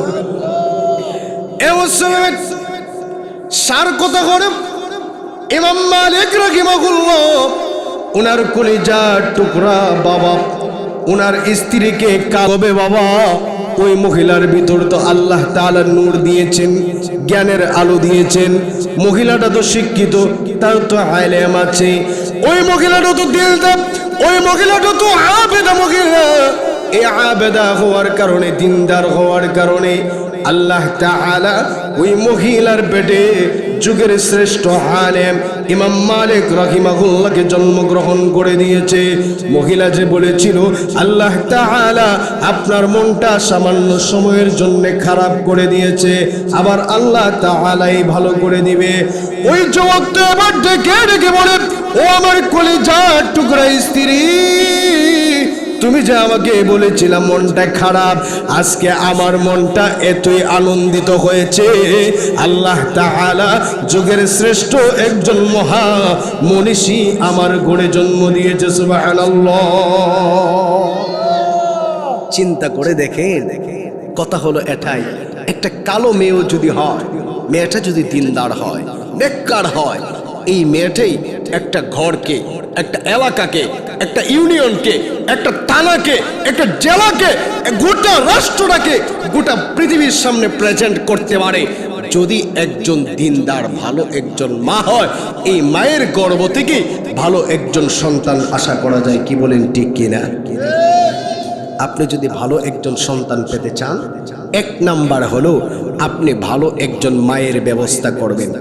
S1: সার কথা করে ইমাম মালিক রাহিমাহুল্লাহ ওনার কলিজার টুকরা বাবা ওনার স্ত্রীকে কাঁদবে। বাবা ওই মহিলার ভিতর তো আল্লাহ তাআলা নূর দিয়েছেন, জ্ঞানের আলো দিয়েছেন। মহিলাটা তো শিক্ষিত, তার তো ইলম আছে। ওই মহিলাটা তো দিলদার, ওই মহিলাটা তো আবেদা মহিলা। এই আবেদা হওয়ার কারণে, দিনদার হওয়ার কারণে আল্লাহ তাআলা ওই মহিলার পেটে যুগের শ্রেষ্ঠ আলেম ইমাম মালিক রাহিমাহুল্লাহকে জন্মগ্রহণ করে দিয়েছে। মহিলা যে বলেছিল, আল্লাহ তাআলা আপনার মনটা সামান্য সময়ের জন্য খারাপ করে দিয়েছে, আবার আল্লাহ তাআলাই ভালো করে দিবে। ওই যুবকটা আবার ডেকে ডেকে বলে, ও আমার কলিজার টুকরা স্ত্রী, তুমি যে আমাকে বলেছিলাম মনটা খারাপ, আজকে আমার মনটা এতই আনন্দিত হয়েছে। আল্লাহ তাআলা যুগের শ্রেষ্ঠ একজন মহা মনীষী আমার গড়ে জন্ম দিয়েছে। সুবহানাল্লাহ। চিন্তা করে দেখেন, কথা হলো এটাই, একটা কালো মেয়েও যদি হয়, মেয়েটা যদি দিনদার হয়, নেককার হয়, এই মেয়েটাই একটা ঘরকে, একটা এলাকাকে, একটা ইউনিয়নকে, একটা থানাকে, একটা জেলাকে, গোটা রাষ্ট্রটাকে, গোটা পৃথিবীর সামনে প্রেজেন্ট করতে পারে। যদি একজন দিনদার ভালো একজন মা হয়, এই মায়ের গর্ভ থেকে ভালো একজন সন্তান আশা করা যায়। কি বলেন ঠিক কিনা? আপনি যদি ভালো একজন সন্তান পেতে চান, এক নাম্বার হলো আপনি ভালো একজন মায়ের ব্যবস্থা করবেন।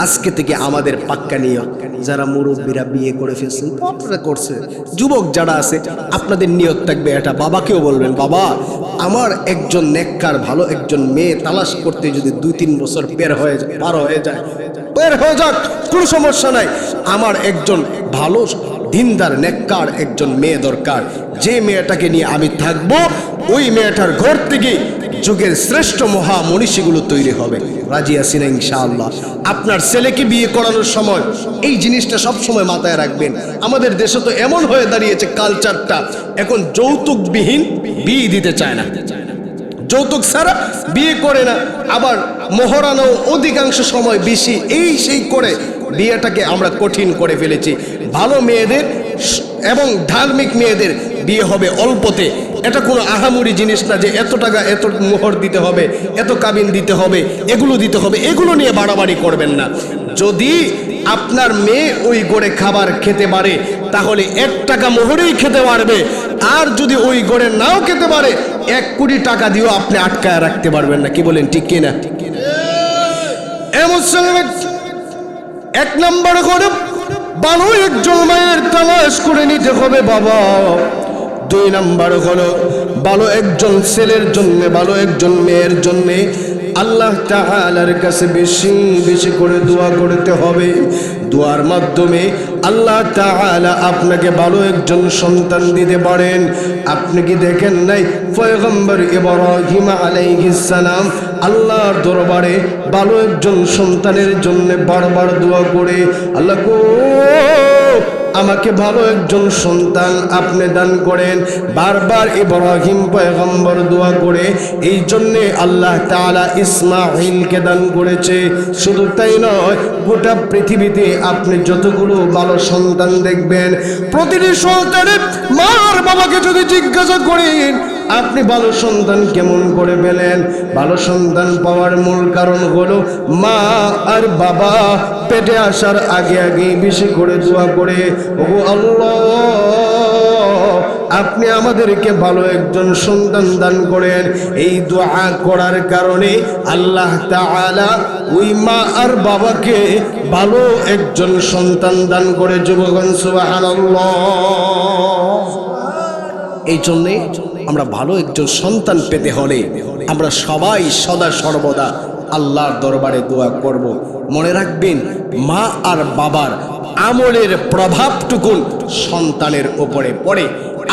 S1: আজকে থেকে আমাদের পাক্কা নিয়ত, যারা মুরব্বীরা বিয়ে করে ফেলছেন, আপনারা করছে, যুবক যারা আছে, আপনাদের নিয়ত থাকবে এটা। বাবাকেও বলবেন, বাবা আমার একজন নেককার ভালো একজন মেয়ে তালাশ করতে যদি 2-3 বছর পার হয়ে যায়, বের হয়ে যাক, কোনো সমস্যা নাই। আমার একজন ভালো দিনদার নেককার একজন মেয়ে দরকার, যে মেয়েটাকে নিয়ে আমি থাকবো। ওই মেয়েটার ঘর থেকে যুগের শ্রেষ্ঠ মহা মনীষীগুলো তৈরি হবে। রাজি আছেন ইনশাআল্লাহ? আপনার ছেলেকে বিয়ে করানোর সময় এই জিনিসটা সব সময় মাথায় রাখবেন। আমাদের দেশে তো এমন হয়ে দাঁড়িয়েছে কালচারটা, এখন যৌতুকবিহীন বিয়ে দিতে চায় না, যৌতুক ছাড়া বিয়ে করে না, আবার মহরানো অধিকাংশ সময় বেশি, এই সেই করে বিয়েটাকে আমরা কঠিন করে ফেলেছি। ভালো মেয়েদের এবং ধার্মিক মেয়েদের বিয়ে হবে অল্পতে। এটা কোনো আহামরি জিনিস না যে এত টাকা, এত মোহর দিতে হবে, এত কাবিন দিতে হবে, এগুলো দিতে হবে, এগুলো নিয়ে বাড়াবাড়ি করবেন না। যদি আপনার মেয়ে ওই গড়ে খাবার খেতে পারে তাহলে 1 টাকা মোহরেই খেতে পারবে। আর যদি ওই গড়ে নাও খেতে পারে 1 কোটি টাকা দিয়েও আপনি আটকায় রাখতে পারবেন না। কি বলেন, ঠিক কিনা? এক নম্বর করে ভালো একজন মায়ের তালাশ করে নিতে হবে বাবা। 2 নম্বর হলো ভালো একজন ছেলের জন্য, ভালো একজন মেয়ের জন্য আল্লাহ তাআলার কাছে বেশি বেশি করে দোয়া করতে হবে। দোয়ার মাধ্যমে আল্লাহ তাআলা আপনাকে ভালো একজন সন্তান দিতে পারেন। আপনি কি দেখেন নাই পয়গম্বর ইব্রাহিম আলাইহিস সালাম আল্লাহর দরবারে ভালো একজন সন্তানের জন্য বারবার দোয়া করে, আল্লাহ গো আমাকে ভালো একজন সন্তান আপনি দান করেন। বারবার ইব্রাহিম পয়গম্বর দোয়া করে, এই জন্যে আল্লাহ তাআলা ইসমাঈলকে দান করেছে। শুধু তাই নয়, গোটা পৃথিবীতে আপনি যতগুলো ভালো সন্তান দেখবেন, প্রতিটি সন্তানের মা আর বাবাকে যদি জিজ্ঞাসা করেন আপনি ভালো সন্তান কেমন করে পেলেন, ভালো সন্তান পাওয়ার মূল কারণ হলো মা আর বাবা পেটে আসার আগে আগে বেশি করে দোয়া করে, ও আল্লাহ আপনি আমাদেরকে ভালো একজন সন্তান দান করেন। এই দোয়া করার কারণে আল্লাহ তাআলা ওই মা আর বাবাকে ভালো একজন সন্তান দান করে। যুবগণ সুবহানাল্লাহ। এই জন্যে আমরা ভালো একজন সন্তান পেতে হলে আমরা সবাই সদা সর্বদা আল্লাহর দরবারে দোয়া করব। মনে রাখবেন, মা আর বাবার আমলের প্রভাবটুকুন সন্তানের উপরে পড়ে।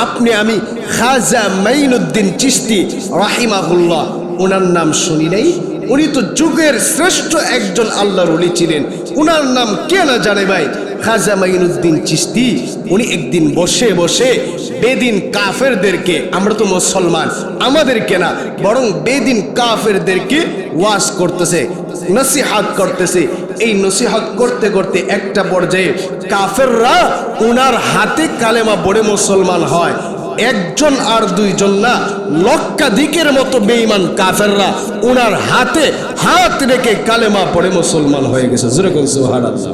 S1: আপনি আমি খাজা মাইনুদ্দিন চিশতি রাহিমাহুল্লাহ, ওনার নাম শুনি নাই? উনি তো যুগের শ্রেষ্ঠ একজন আল্লাহর ওলি ছিলেন। ওনার নাম কে না জানে ভাই? খাজা মাইনুদ্দিন চিশতি। উনি একদিন বসে বসে বেদিন কাফেরদেরকে, আমরা তো মুসলমান, আমাদেরকে না বরং বেদিন কাফেরদেরকে ওয়াজ করতেছে, নসিহত করতেছে। এই নসিহত করতে করতে একটা পর্যায়ে কাফেররা ওনার হাতে কালেমা পড়ে মুসলমান হয়। একজন আর দুইজন না, লক্ষাধিকের মতো বেঈমান কাফেররা ওনার হাতে হাত রেখে কালেমা পড়ে মুসলমান হয়ে গেছে। যেরকম সুবহানাল্লাহ।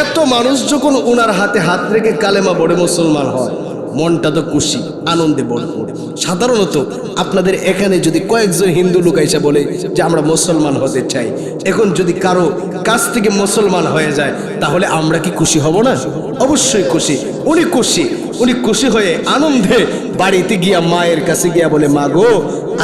S1: এত মানুষ যখন ওনার হাতে হাত রেখে কালেমা পড়ে মুসলমান হয়, মনটা তো খুশি, আনন্দে ভরপুর। সাধারণত আপনাদের এখানে যদি কয়েকজন হিন্দু লোক এসে বলে যে আমরা মুসলমান হতে চাই, এখন যদি কারো কাছ থেকে মুসলমান হয়ে যায় তাহলে আমরা কি খুশি হব না? অবশ্যই খুশি। উনি খুশি হয়ে আনন্দে বাড়িতে গিয়া মায়ের কাছে গিয়া বলে, মা গো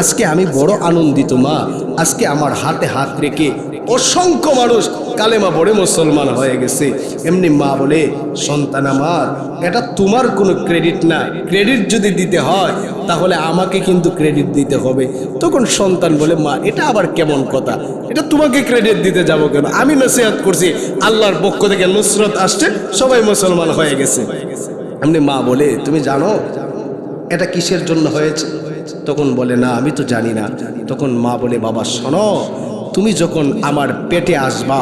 S1: আজকে আমি বড় আনন্দিত মা, আজকে আমার হাতে হাত রেখে অসংখ্য মানুষ কালেমা পড়ে মুসলমান হয়ে গেছে। এমনি মা বলে, সন্তান আমার, এটা তোমার কোনো ক্রেডিট না, ক্রেডিট যদি দিতে হয় তাহলে আমাকে কিন্তু ক্রেডিট দিতে হবে। তখন সন্তান বলে, মা এটা আবার কেমন কথা, এটা তোমাকে ক্রেডিট দিতে যাব কেন? আমি নসিহত করছি, আল্লাহর পক্ষ থেকে নুসরত আসছে, সবাই মুসলমান হয়ে গেছে। এমনি মা বলে, তুমি জানো এটা কিসের জন্য হয়েছে? তখন বলে, না আমি তো জানি না। তখন মা বলে, বাবা শোনো, তুমি যখন আমার পেটে আসবা,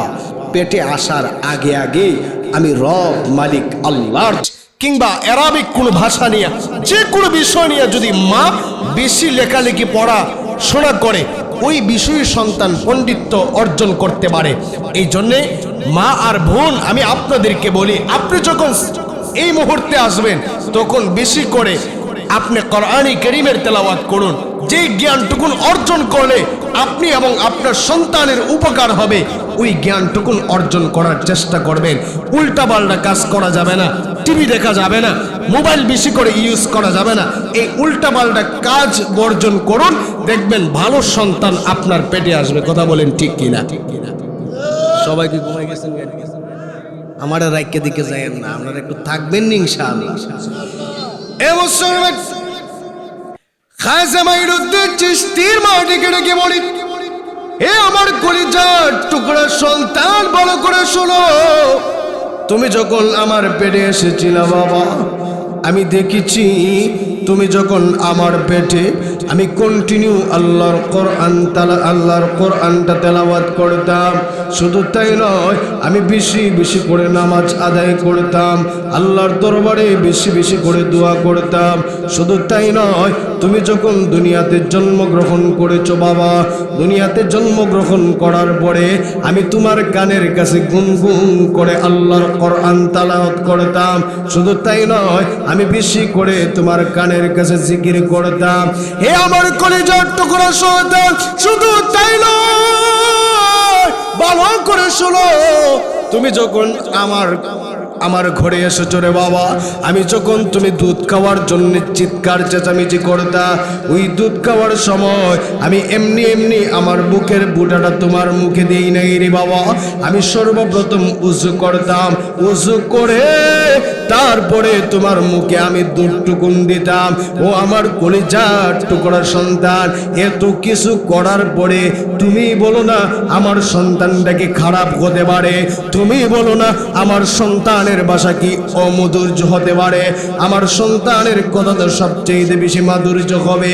S1: পেটে আসার আগে আগে আমি রব মালিক আল্লাহর কিংবা আরবিক কোনো ভাষা নিয়ে, যে কোনো বিষয় নিয়ে যদি মা বেশি লেখালেখি পড়া শোনা করে, ওই বিষয়ে সন্তান পণ্ডিত্য অর্জন করতে পারে। এই জন্যে মা আর বোন, আমি আপনাদেরকে বলি, আপনি যখন এই মুহূর্তে আসবেন তখন বেশি করে আপনি কোরআন কারীমের তেলাওয়াত করুন। যে জ্ঞানটুকুন অর্জন করলে আপনি এবং আপনার সন্তানের উপকার হবে, ওই জ্ঞানটুকুন অর্জন করার চেষ্টা করবেন। উল্টাপাল্টা কাজ করা যাবে না, টিভি দেখা যাবে না, মোবাইল বেশি করে ইউজ করা যাবে না। এই উল্টাপাল্টা কাজ বর্জন করুন, দেখবেন ভালো সন্তান আপনার পেটে আসবে। কথা বলেন ঠিক কিনা? সবাই কি ঘুমাই গেছেন? আমার রাইকে দিকে যায়েন না, আপনারা একটু থাকবেন ইনশাআল্লাহ। খাজা মাইনুদ্দিন চিশতির মা ডেকে ডেকে বলি, হে আমার কলিজার টুকরা সন্তান, ভালো করে শোনো। তুমি যখন আমার পেটে এসেছিলে বাবা, আমি দেখেছি তুমি যখন আমার পেটে আমি কন্টিনিউ আল্লাহর কোরআনটা তেলাওয়াত করতাম। শুধু তাই নয়, আমি বেশি বেশি করে নামাজ আদায় করতাম, আল্লাহর দরবারে বেশি বেশি করে দোয়া করতাম। শুধু তাই নয়, তুমি যখন দুনিয়াতে জন্মগ্রহণ করেছো বাবা, দুনিয়াতে জন্মগ্রহণ করার পরে আমি তোমার কানের কাছে গুনগুন করে আল্লাহর কোরআন তেলাওয়াত করতাম। শুধু তাই নয়, আমি বেশি করে তোমার কানের কাছে জিকির করতাম। হে আমার কলিজার টুকরা সন্তান, শুধু তাই নয়, ভালো করে শোনো, তুমি যখন আমার ঘরে এসেছো রে বাবা, আমি যখন তুমি দুধ খাওয়ার জন্য চিৎকার চেঁচামেচি করতা, ওই দুধ খাওয়ার সময় আমি এমনি এমনি আমার বুকের বুটাটা তোমার মুখে দিই নাই রে বাবা। আমি সর্বপ্রথম উযু করতাম, উযু করে তারপরে তোমার মুখে আমি দুধটুকুন দিতাম। ও আমার কলিজার টুকরা সন্তান, এত কিছু করার পরে তুমি বলো না আমার সন্তানটাকে খারাপ হতে পারে? তুমি বলো না আমার সন্তানের ভাষা কি অমধুর্য হতে পারে? আমার সন্তানের কথা তো সবচেয়ে বেশি মাধুর্য হবে।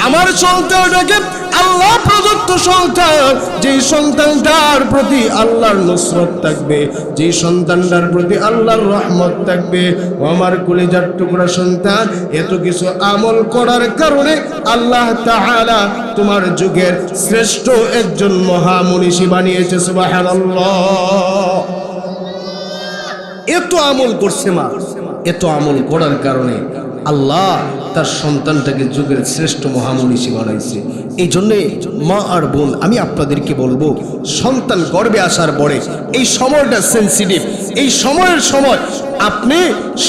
S1: আমার সন্তানটাকে আল্লাহ প্রদত্ত সন্তান, যেই সন্তানটার প্রতি আল্লাহর নুসরত থাকবে, যেই সন্তানটার প্রতি আল্লাহর রহমত থাকবে। ও আমার কলিজার টুকরা সন্তান, এত কিছু আমল করার কারণে আল্লাহ তাআলা তোমার যুগের শ্রেষ্ঠ একজন মহামনীষী বানিয়েছে। সুবহানাল্লাহ। এত আমল করছে মা, এত আমল করার কারণে আল্লাহ তার সন্তানটাকে যুগের শ্রেষ্ঠ মহামনীষী বানাইছে। এই জন্যে মা আর বোন, আমি আপনাদেরকে বলবো, সন্তান গর্ভে আসার পরে এই সময়টা সেন্সিটিভ। এই সময়ের সময় আপনি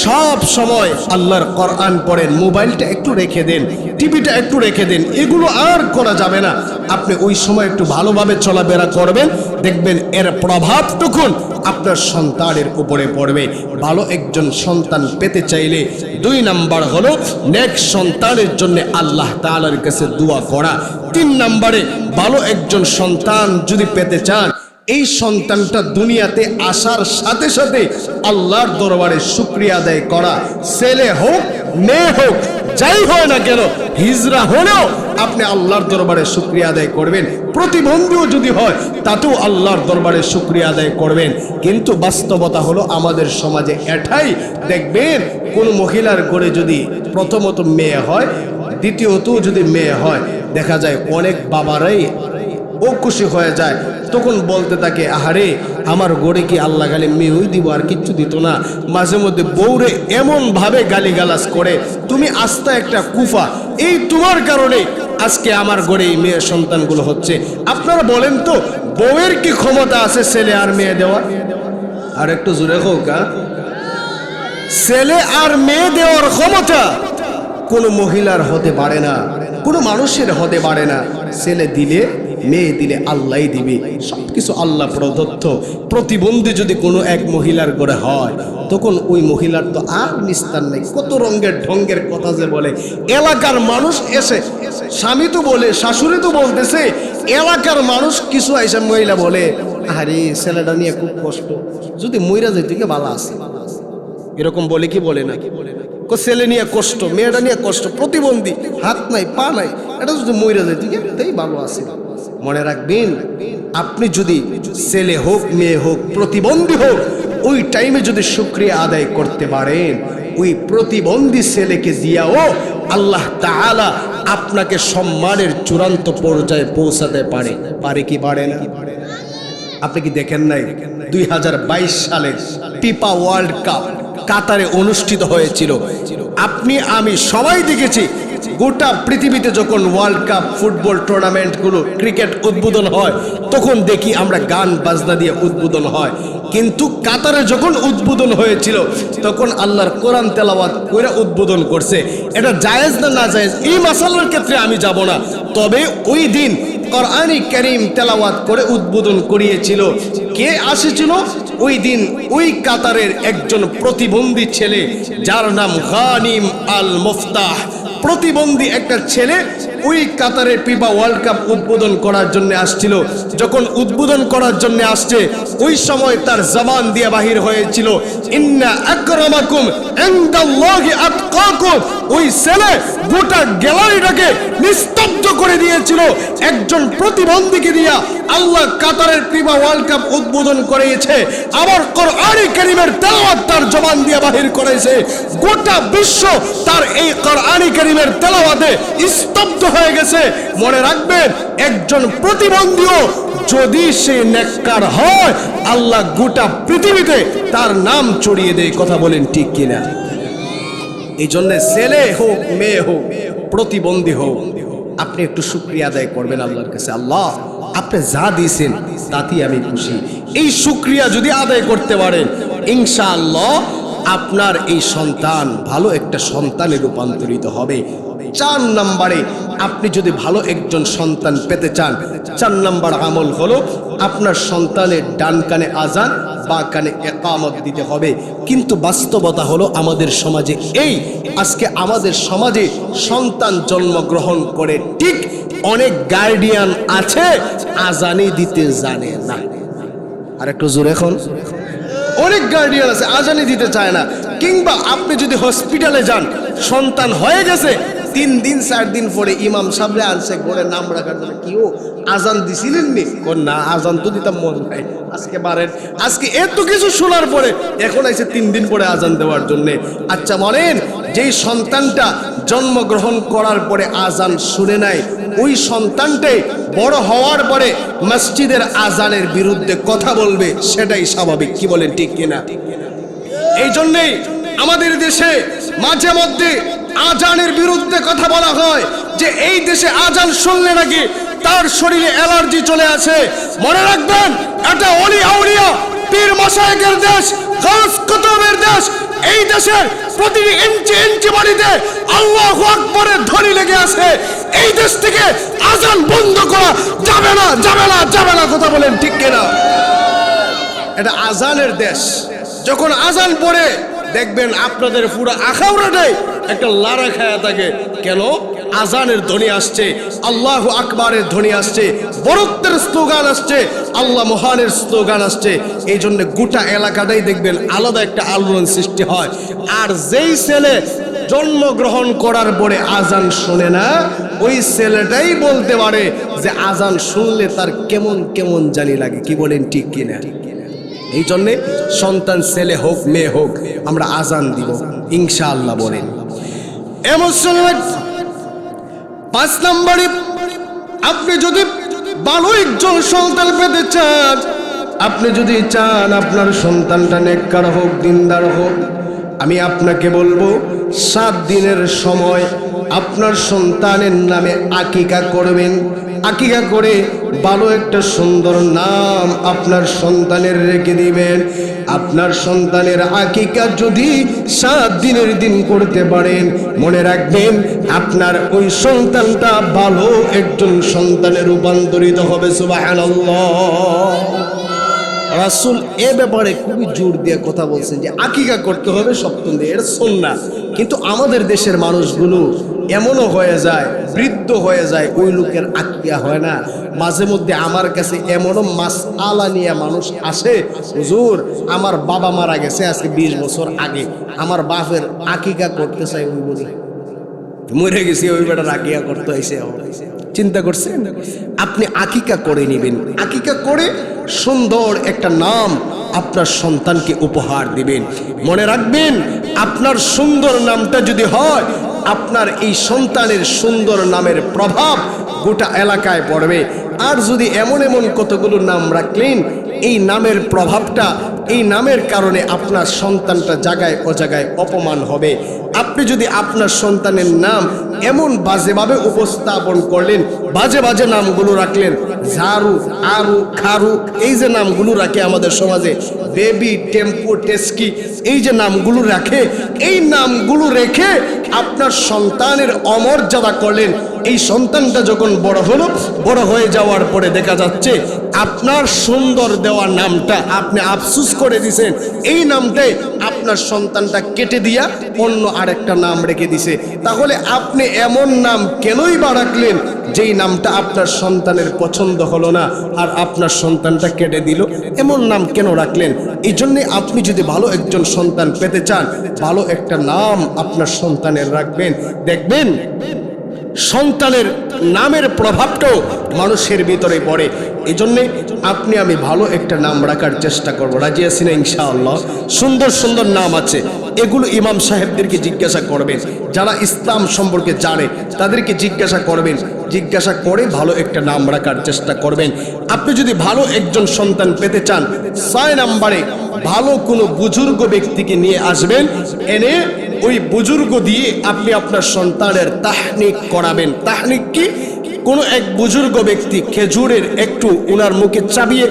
S1: সব সময় আল্লাহর কোরআন পড়েন, মোবাইলটা একটু রেখে দেন, টিভিটা একটু রেখে দেন, এগুলো আর করা যাবে না। আপনি ওই সময় একটু ভালোভাবে চলাফেরা করবেন, দেখবেন এর প্রভাব তখন আপনার সন্তানের উপরে পড়বে। ভালো একজন সন্তান পেতে চাইলে 2 নাম্বার হলো নেক্সট সন্তানের জন্য আল্লাহ তাআলার কাছে দোয়া করা। 3 নাম্বারে ভালো একজন সন্তান যদি পেতে চান, এই সন্তানটা দুনিয়াতে আসার সাথে সাথে আল্লাহর দরবারে শুকরিয়া আদায় করা। ছেলে হোক মেয়ে হোক যাই হয় না কেন, হিজরা হলেও আপনি আল্লাহর দরবারে শুকরিয়া আদায় করবেন। প্রতিবন্ধীও যদি হয় তাতেও আল্লাহর দরবারে শুকরিয়া আদায় করবেন। কিন্তু বাস্তবতা হলো আমাদের সমাজে এটাই দেখবেন, কোন মহিলার ঘরে যদি প্রথমত মেয়ে হয়, দ্বিতীয়ত যদি মেয়ে হয়, দেখা যায় অনেক বাবারাই ও খুশি হয়ে যায়, তখন বলতে থাকে, আহারে আমার গড়ে কি আল্লাহ খালি মেয়েই দিব আর কিচ্ছু দিত না। মাঝে মধ্যে বউরে এমন ভাবে গালিগালাজ করে, তুমি আস্তা একটা কুফা, এই তোমার কারণে আজকে আমার গড়ে এই মেয়ে সন্তানগুলো হচ্ছে। আপনারা বলেন তো, বউয়ের কি ক্ষমতা আছে ছেলে আর মেয়ে দেওয়ার? আর একটু জোরে হোক, ছেলে আর মেয়ে দেওয়ার ক্ষমতা কোনো মহিলার হতে পারে না, কোনো মানুষের হতে পারে না। ছেলে দিলে মেয়ে দিলে আল্লাহই দিবে, সবকিছু আল্লাহ প্রদত্ত। প্রতিবন্ধী যদি কোনো এক মহিলার ঘরে হয়, তখন ওই মহিলার তো আর নিস্তার নেই। কত রঙের ঢঙ্গের কথা যে বলে, এলাকার মানুষ এসে, স্বামী তো বলে, শাশুড়ি তো বলতেছে, এলাকার মানুষ কিছু আইসা মহিলা বলে, আরে ছেলেটা নিয়ে খুব কষ্ট, যদি মইরা যেতে কি ভালো আছে, এরকম বলে কি বলে না? ছেলে নিয়ে কষ্ট, মেয়েটা নিয়ে কষ্ট, প্রতিবন্ধী, হাত নাই পা নাই, এটা যদি মইরা যেতে কি তাই ভালো আছে। মনে রাখবেন, আপনি যদি ছেলে হোক মেয়ে হোক প্রতিবন্ধী হোক, ওই টাইমে যদি শুকরিয়া আদায় করতে পারেন, ওই প্রতিবন্ধী ছেলেকে দিয়াও আল্লাহ তাআলা আপনাকে সম্মানের চূড়ান্ত পর্যায়ে পৌঁছাতে পারে। পারে কি পারে না? আপনি কি দেখেন নাই 2022 সালে ফিফা ওয়ার্ল্ড কাপ কাতারে অনুষ্ঠিত হয়েছিল? আপনি আমি সবাই দেখেছি। গোটা পৃথিবীতে যখন ওয়ার্ল্ড কাপ ফুটবল টুর্নামেন্টগুলো, ক্রিকেট উদ্বোধন হয়, তখন দেখি আমরা গান বাজনা দিয়ে উদ্বোধন হয়। কিন্তু কাতারে যখন উদ্বোধন হয়েছিল, তখন আল্লাহর কোরআন তেলাওয়াত করে উদ্বোধন করছে। এটা জায়েজ না না জায়েজ এই মাসালার ক্ষেত্রে আমি যাব না, তবে ওই দিন কোরআনী কারীম তেলাওয়াত করে উদ্বোধন করিয়েছিল। কে আসেছিল ওই দিন? ওই কাতারের একজন প্রতিবন্ধী ছেলে, যার নাম গানিম আল মুফতাহ। প্রতিবন্ধী একটা ছেলে ওই কাতারের ফিফা ওয়ার্ল্ড কাপ উদ্বোধন করার জন্য আসছিল। যখন উদ্বোধন করার জন্য আসছে ওই সময় তার জবান দিয়ে বাহির হয়েছিল ইন্না আকরামাকুম ইনদাল্লাহি আতকাকুম। ওই ছেলে গোটা গ্যালারিটাকে নিস্তব্ধ করে দিয়েছিল। একজন প্রতিবন্ধীকে দিয়া আল্লাহ কাতারের ফিফা ওয়ার্ল্ড কাপ উদ্বোধন করিয়েছে, আবার কোরআনে কারীমের তেলাওয়াত তার জবান দিয়ে বাহির করেছে। গোটা বিশ্ব তার এই কোরআনে কারীমের তেলাওয়াতে স্তব্ধ হয়ে গেছে। মনে রাখবেন, একজন প্রতিবন্ধীও যদি সে নেককার হয়, আল্লাহ গোটা পৃথিবীতে তার নাম ছড়িয়ে দেয়। কথা বলেন ঠিক কিনা? এই জন্য ছেলে হোক মেয়ে হোক প্রতিবন্ধী হোক, আপনি একটু শুকরিয়া আদায় করবেন আল্লাহর কাছে। আল্লাহ, আপনি যা দিয়েছেন তাতেই আমি খুশি। এই শুকরিয়া যদি আদায় করতে পারেন, ইনশাআল্লাহ আপনার এই সন্তান ভালো একটা সন্তানে রূপান্তরিত হবে। 4 নম্বরে, আপনি যদি ভালো একজন সন্তান পেতে চান, 4 নম্বর আমল হলো আপনার সন্তানের ডান কানে আজান, বা কানে ইকামত দিতে হবে। কিন্তু বাস্তবতা হলো আমাদের সমাজে আজকে আমাদের সমাজে সন্তান জন্মগ্রহণ করে ঠিক অনেক গার্ডিয়ান আছে আজানই দিতে জানে না। আর একটু জোরে এখন, অনেক গার্ডিয়ান আছে আজানই দিতে চায় না। কিংবা আপনি যদি হসপিটালে যান, সন্তান হয়ে গেছে, 3 দিন 4 দিন পরে ইমাম সাহেবরে আনছে ঘরে নাম রাখার জন্য, কি ও আজান দিছিলেন নি? না, আজান তো দিতাম মন নাই, আজকে বারেন। আজকে এত কিছু শোনার পরে এখন আইছে 3 দিন পরে আজান দেওয়ার জন্য। আচ্ছা বলেন, যেই সন্তানটা জন্মগ্রহণ করার পরে আজান শুনে নাই, ওই সন্তানটাই বড় হওয়ার পরে মসজিদের আজানের বিরুদ্ধে কথা বলবে, সেটাই স্বাভাবিক। কি বলেন ঠিক কিনা? এই জন্যেই আমাদের দেশে মাঝে মধ্যে আজানের বিরুদ্ধে কথা বলা হয় যে এই দেশে আজান শুনলে নাকি তার শরীরে অ্যালার্জি চলে আসে। মনে রাখবেন, এটা ওলি আউলিয়া পীর মাশায়েখের দেশ, গাউস কুতুবের দেশ। এই দেশের প্রতিটি ইঞ্চি ইঞ্চি বাড়িতে আল্লাহু আকবারের ধ্বনি লেগে আছে। এই দেশ থেকে আজান বন্ধ করা যাবে না, যাবে না, যাবে না। কথা বলেন ঠিক কিনা? এটা আজানের দেশ। যখন আজান পড়ে দেখবেন আপনাদের পুরো আখাউড়াটাই একটা লারা খায়া থাকে। কেন? আজানের ধ্বনি আসছে, আল্লাহু আকবারের ধ্বনি আসছে, বরত্বের স্লোগান আসছে, আল্লাহ মহানের স্লোগান আসছে। এই জন্য গোটা এলাকাটাই দেখবেন আলাদা একটা আলোড়ন সৃষ্টি হয়। আর যেই ছেলে জন্মগ্রহণ করার পরে আজান শোনে না, ওই ছেলেটাই বলতে পারে যে আজান শুনলে তার কেমন কেমন জানি লাগে। কি বলেন ঠিক কিনা? এই জন্যে সন্তান ছেলে হোক মেয়ে হোক আমরা আজান দিব ইনশাআল্লাহ। বলেন 5 নম্বরে, আপনি যদি ভালো একজন সন্তান পেতে চান, আপনি যদি চান আপনার সন্তানটা নেককার হোক, দিনদার হোক, আমি আপনাকে বলবো 7 দিনের সময় আপনার সন্তানের নামে আকিকা করবেন। আকিকা করে ভালো একটা সুন্দর নাম আপনার সন্তানের রেখে দিবেন। আপনার সন্তানের আকিকা যদি 7 দিনের দিন করতে পারেন, মনে রাখবেন আপনার ওই সন্তানটা ভালো একজন সন্তানে রূপান্তরিত হবে। সুবহানাল্লাহ। রাসূল এ ব্যাপারে খুবই জোর দিয়ে কথা বলছেন যে আকিকা করতে হবে 7 দিন, এটা সুন্নাহ। কিন্তু আমাদের দেশের মানুষগুলো এমনও হয়ে যায়, বৃদ্ধ হয়ে যায়, ওই লোকের আকিকা হয় না। মাঝে মধ্যে আমার কাছে এমনও মাসআলা নিয়ে মানুষ আসে, হুজুর আমার বাবা মারা গেছে আজকে 20 বছর আগে, আমার বাপের আকিকা করতে চাই, ওই বলি মরে গেছি, ওই বেটার আকিকা করতে হয়েছে। চিন্তা করছেন? আপনি আকিকা করে নেবেন। আকিকা করে সুন্দর একটা নাম আপনার সন্তানকে উপহার দিবেন। মনে রাখবেন, আপনার সুন্দর নামটা যদি হয়, আপনার এই সন্তানের সুন্দর নামের প্রভাব গোটা এলাকায় পড়বে। আর যদি এমন এমন কতগুলো নাম রাখলেন, এই নামের প্রভাবটা, এই নামের কারণে আপনার সন্তানটা জায়গায় অজায়গায় অপমান হবে। আপনি যদি আপনার সন্তানের নাম এমন বাজেভাবে উপস্থাপন করলেন, বাজে বাজে নামগুলো রাখলেন, ঝাড়ু, আরু, খারু, এই যে নামগুলো রাখে আমাদের সমাজে, বেবি, টেম্পু, টেস্কি, এই যে নামগুলো রাখে, এই নামগুলো রেখে আপনার সন্তানের অমর্যাদা করলেন। এই সন্তানটা যখন বড় হলো, বড় হয়ে যাওয়ার পরে দেখা যাচ্ছে আপনার সুন্দর দেওয়া নামটা আপনি আফসোস করে দিয়েছেন, এই নামটাই আপনার সন্তানটা কেটে দিয়া অন্য আরেকটা নাম রেখে দিছে। তাহলে আপনি এমন নাম কেনই বা রাখলেন যেই নামটা আপনার সন্তানের পছন্দ হলো না আর আপনার সন্তানটা কেটে দিল? এমন নাম কেন রাখলেন? এই জন্যে আপনি যদি ভালো একজন সন্তান পেতে চান, ভালো একটা নাম আপনার সন্তানের রাখবেন। দেখবেন সন্তানের নামের প্রভাবটাও মানুষের ভিতরে পড়ে। এই জন্যে আপনি আমি ভালো একটা নাম রাখার চেষ্টা করবো। রাজি আছি না ইনশাআল্লাহ? সুন্দর সুন্দর নাম আছে, এগুলো ইমাম সাহেবদেরকে জিজ্ঞাসা করবেন, যারা ইসলাম সম্পর্কে জানে তাদেরকে জিজ্ঞাসা করবেন, জিজ্ঞাসা করে ভালো একটা নাম রাখার চেষ্টা করবেন। আপনি যদি ভালো একজন সন্তান পেতে চান, 6 নম্বরে ভালো কোনো বুজুর্গ ব্যক্তিকে নিয়ে আসবেন, এনে ওই বুজুর্গ দিয়ে আপনি আপনার সন্তানের তাহনিক করাবেন। তাহনিক কি? কোনো এক বুজুর্গ ব্যক্তি খেজুরের একটু উনার মুখে চাবিয়ে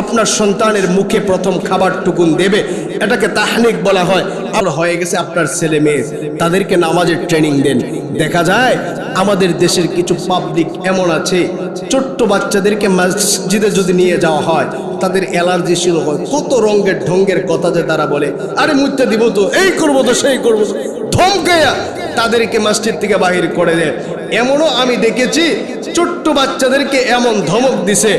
S1: আপনার সন্তানের মুখে প্রথম খাবারটুকুন দেবে, এটাকে তাহনিক বলা হয়। আর হয়ে গেছে আপনার ছেলে মেয়ে, তাদেরকে নামাজের ট্রেনিং দেন। দেখা যায় আমাদের দেশের কিছু পাবলিক এমন আছে, ছোট্ট বাচ্চাদেরকে মসজিদে যদি নিয়ে যাওয়া হয় তাদের অ্যালার্জি শুরু হয়। কত রঙের ঢঙ্গের কথা যে তারা বলে, আরে মুইতে দিব তো, এই করবো তো, সেই করবো তো, ধমকাইয়া তাদেরকে মসজিদ থেকে বাহির করে দেয়। এমনও আমি দেখেছি ছোট্ট বাচ্চাদেরকে এমন ধমক দিছে,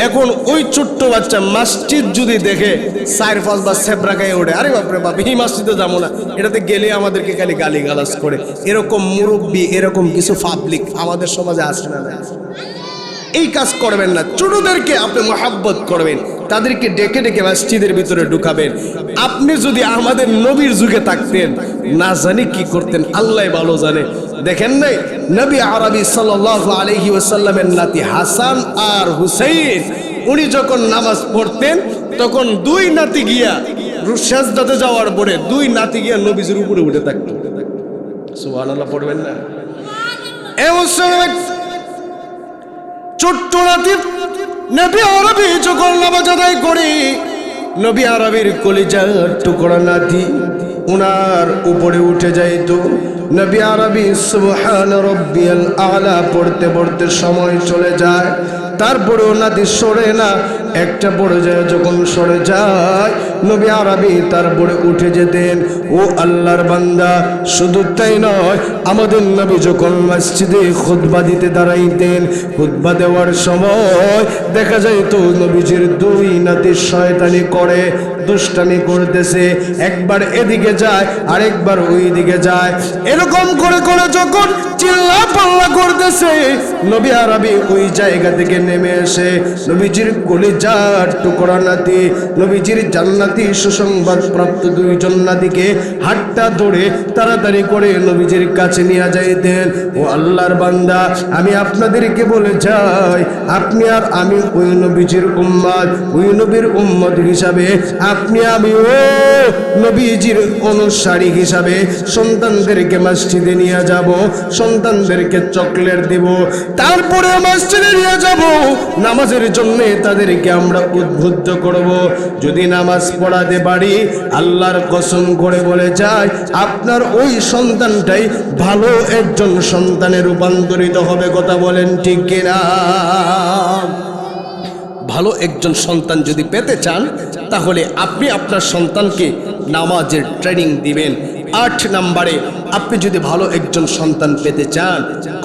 S1: এখন ওই ছোট্ট বাচ্চা মসজিদ যদি দেখে 4-5 বার সেবরা গায়ে ওঠে, আরে বাপরে বাপ, এই মসজিদে যাবো না, এটাতে গেলে আমাদেরকে খালি গালিগালাজ করে। এরকম মুরব্বী, এরকম কিছু পাবলিক আমাদের সমাজে আসে না? এই কাজ করবেন না। ছোটদেরকে আপনি মহাব্বত করবেন, তাদেরকে ডেকে ডেকে মসজিদের ভিতরে ঢুকাবেন। আপনি যদি আমাদের নবীর যুগে থাকতেন, না জানি কি করতেন, আল্লাহ ভালো জানে। দেখেন নাই নবী আরবি সাল্লাল্লাহু আলাইহি ওয়াসাল্লামের নাতি হাসান আর হুসাইন, উনি যখন নামাজ পড়তেন তখন 2 নাতি গিয়া সাজদাতে যাওয়ার পরে 2 নাতি গিয়া নবীজির উপরে উঠে থাকতো। সুবহানাল্লাহ পড়বেন না? এমন ছোট্ট নাতি নবী আরবি যখন নামাজ আদায় করে, নবী আরবির কলিজার টুকরা নাতি উনার উপরে উঠে যাইতো। নবী আরবি সুবহান রাব্বিয়াল আলা পড়তে পড়তে সময় চলে যায়, তারপরেও নাতি সরে না। একটা পর্যায়ে যখন সরে যায়, নবী আরবি তারপরে উঠে যেতেন। ও আল্লাহর বান্দা, শুধু তাই নয়, আমাদের নবী যখন মসজিদে খুতবা দিতে দাঁড়াইতেন, খুতবা দেওয়ার সময় দেখা যাইতো নবীজির 2 নাতি শয়তানি করে, দুষ্টামি করতেছে, একবার এদিকে যায় আরেকবার ওই দিকে যায়। এরকম করে করে যখন চিল্লা পাল্লা করতেছে, নবী আরবি ওই জায়গা থেকে নেমে এসে নবীজির কলিজার টুকরা নাতি, নবীজির জান্নাতি সুসংবাদ প্রাপ্ত 2 নাতিকে হাতটা ধরে তাড়াতাড়ি করে নবীজির কাছে নিয়ে যাইতেন। ও আল্লাহর বান্দা, আমি আপনাদেরকে বলে যাই, আপনি আর আমি ওই নবীজির উম্মত, ওই নবীর উম্মত হিসাবে আপনি আমি ও নবীজির অনুসারী হিসাবে সন্তানদেরকে মসজিদে নিয়ে যাব, সন্তানদেরকে চকলেট দেব, তারপরে মসজিদে নিয়ে যাব, নামাজের জন্য তাদেরকে আমরা উদ্বুদ্ধ করব। যদি নামাজ পড়াতে পারি, আল্লাহর কসম করে বলে যায়, আপনার ওই সন্তানটাই ভালো একজন সন্তানে রূপান্তরিত হবে। কথা বলেন ঠিক কিনা? ভালো একজন সন্তান যদি পেতে চান, তাহলে আপনি আপনার সন্তানকে নামাজের ট্রেনিং দিবেন। 8 নম্বরে, আপনি যদি ভালো একজন সন্তান পেতে চান,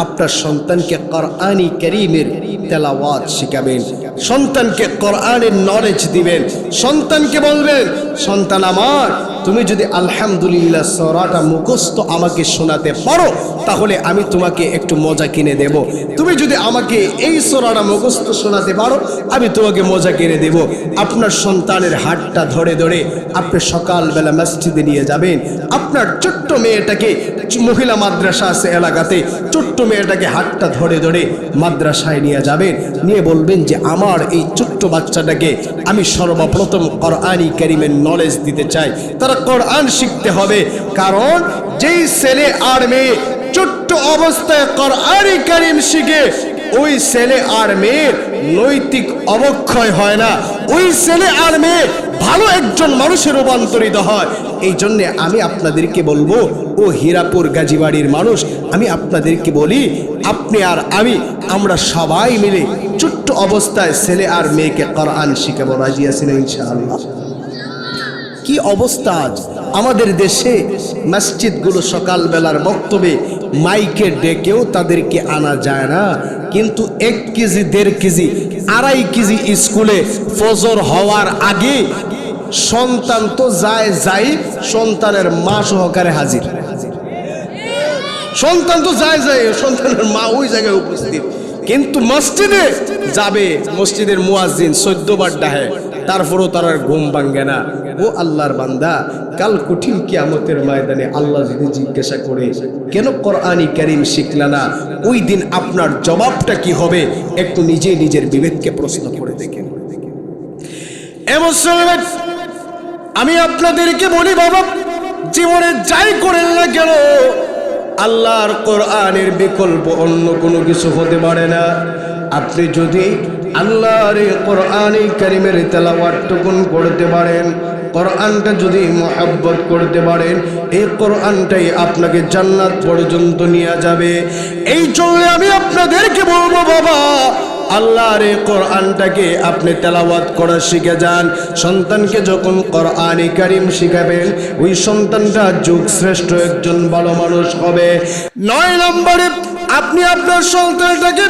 S1: আপনার সন্তানকে কোরআনী কারীমের তেলাওয়াত শিখাবেন, সন্তানকে কোরআনের নলেজ দিবেন। সন্তানকে বলবেন, সন্তান আমার, তুমি যদি আলহামদুলিল্লাহ সূরাটা মুখস্থ আমাকে শোনাতে পারো, তাহলে আমি তোমাকে একটু মজা কিনে দেব। তুমি যদি আমাকে এই সূরাটা মুখস্থ শোনাতে পারো, আমি তোমাকে মজা কিনে দেব। আপনার সন্তানের হাতটা ধরে ধরে আপনি সকালবেলা মসজিদে নিয়ে যাবেন। আপনার ছোট্ট মেয়েটাকে, মহিলা মাদ্রাসা আছে এলাকাতে, ছোট্ট মেয়েটাকে হাতটা ধরে ধরে মাদ্রাসায় নিয়ে যাবেন, নিয়ে বলবেন যে আমার এই ছোট্ট বাচ্চাটাকে আমি সর্বপ্রথম কোরআনী কারীমের নলেজ দিতে চাই। তারা কোরআন শিখতে হবে, কারণ যেই ছেলে আর মেয়ে ছোট্ট অবস্থায় কোরআনী কারীম শিখে, ওই ছেলে আর মেয়ের নৈতিক অবক্ষয় হয় না, ওই ছেলে আর মেয়ে ভালো একজন মানুষের রূপান্তরিত হয়। এই জন্য আমি আপনাদেরকে বলবো, ও হীরাপুর গাজীবাড়ির মানুষ, আমি আপনাদেরকে বলি, আপনি আর আমরা সবাই মিলে ছোট্ট অবস্থায় ছেলে আর মেয়েকে কোরআন শিখাবো। রাজি আছেন ইনশাআল্লাহ? কি অবস্থা আজ আমাদের দেশে মসজিদগুলো সকালবেলার বক্তব্যে মাইকে ডেকেও তাদেরকে আনা যায় না, কিন্তু 1 কেজি 1.5 কেজি 2.5 কেজি স্কুলে ফজর হওয়ার আগে সন্তান তো যায় সন্তানের মা সহকারে হাজির, সন্তান তো যায় সন্তানের মা ওই জায়গায় উপস্থিত, কিন্তু মসজিদে যাবে মসজিদের মুয়াজ্জিন 14 বার ডাহে, তারপরও তার ঘুম ভাঙে না। ও আল্লাহর বান্দা, কাল কঠিন কিয়ামতের ময়দানে আল্লাহ যদি জিজ্ঞাসা করে কেন কোরআনী কারীম শিখলা না, ওই দিন আপনার জবাবটা কি হবে একটু নিজের বিবেককে প্রশ্ন করে দেখেন। আমি আপনাদেরকে বলি বাবা, জীবনে যাই করেন না কেন আল্লাহর কোরআনের বিকল্প অন্য কোনো কিছু হতে পারে না। আপনি যদি আল্লাহর কোরআনে কারীমের তেলাওয়াতটুকুন করতে পারেন, কোরআনটা যদি মহব্বত করতে পারেন, এই কোরআনটাই আপনাকে জান্নাত পর্যন্ত নিয়ে যাবে। এই জন্য আমি আপনাদেরকে বলবো বাবা, আল্লাহর এই কোরআনটাকে আপনি তেলাওয়াত করা শিখে যান। সন্তানকে যখন কোরআনে কারীম শিখাবেন, ওই সন্তানটা যুগ শ্রেষ্ঠ একজন ভালো মানুষ হবে। 9 নম্বরে আপনি আপনার সন্তানটাকে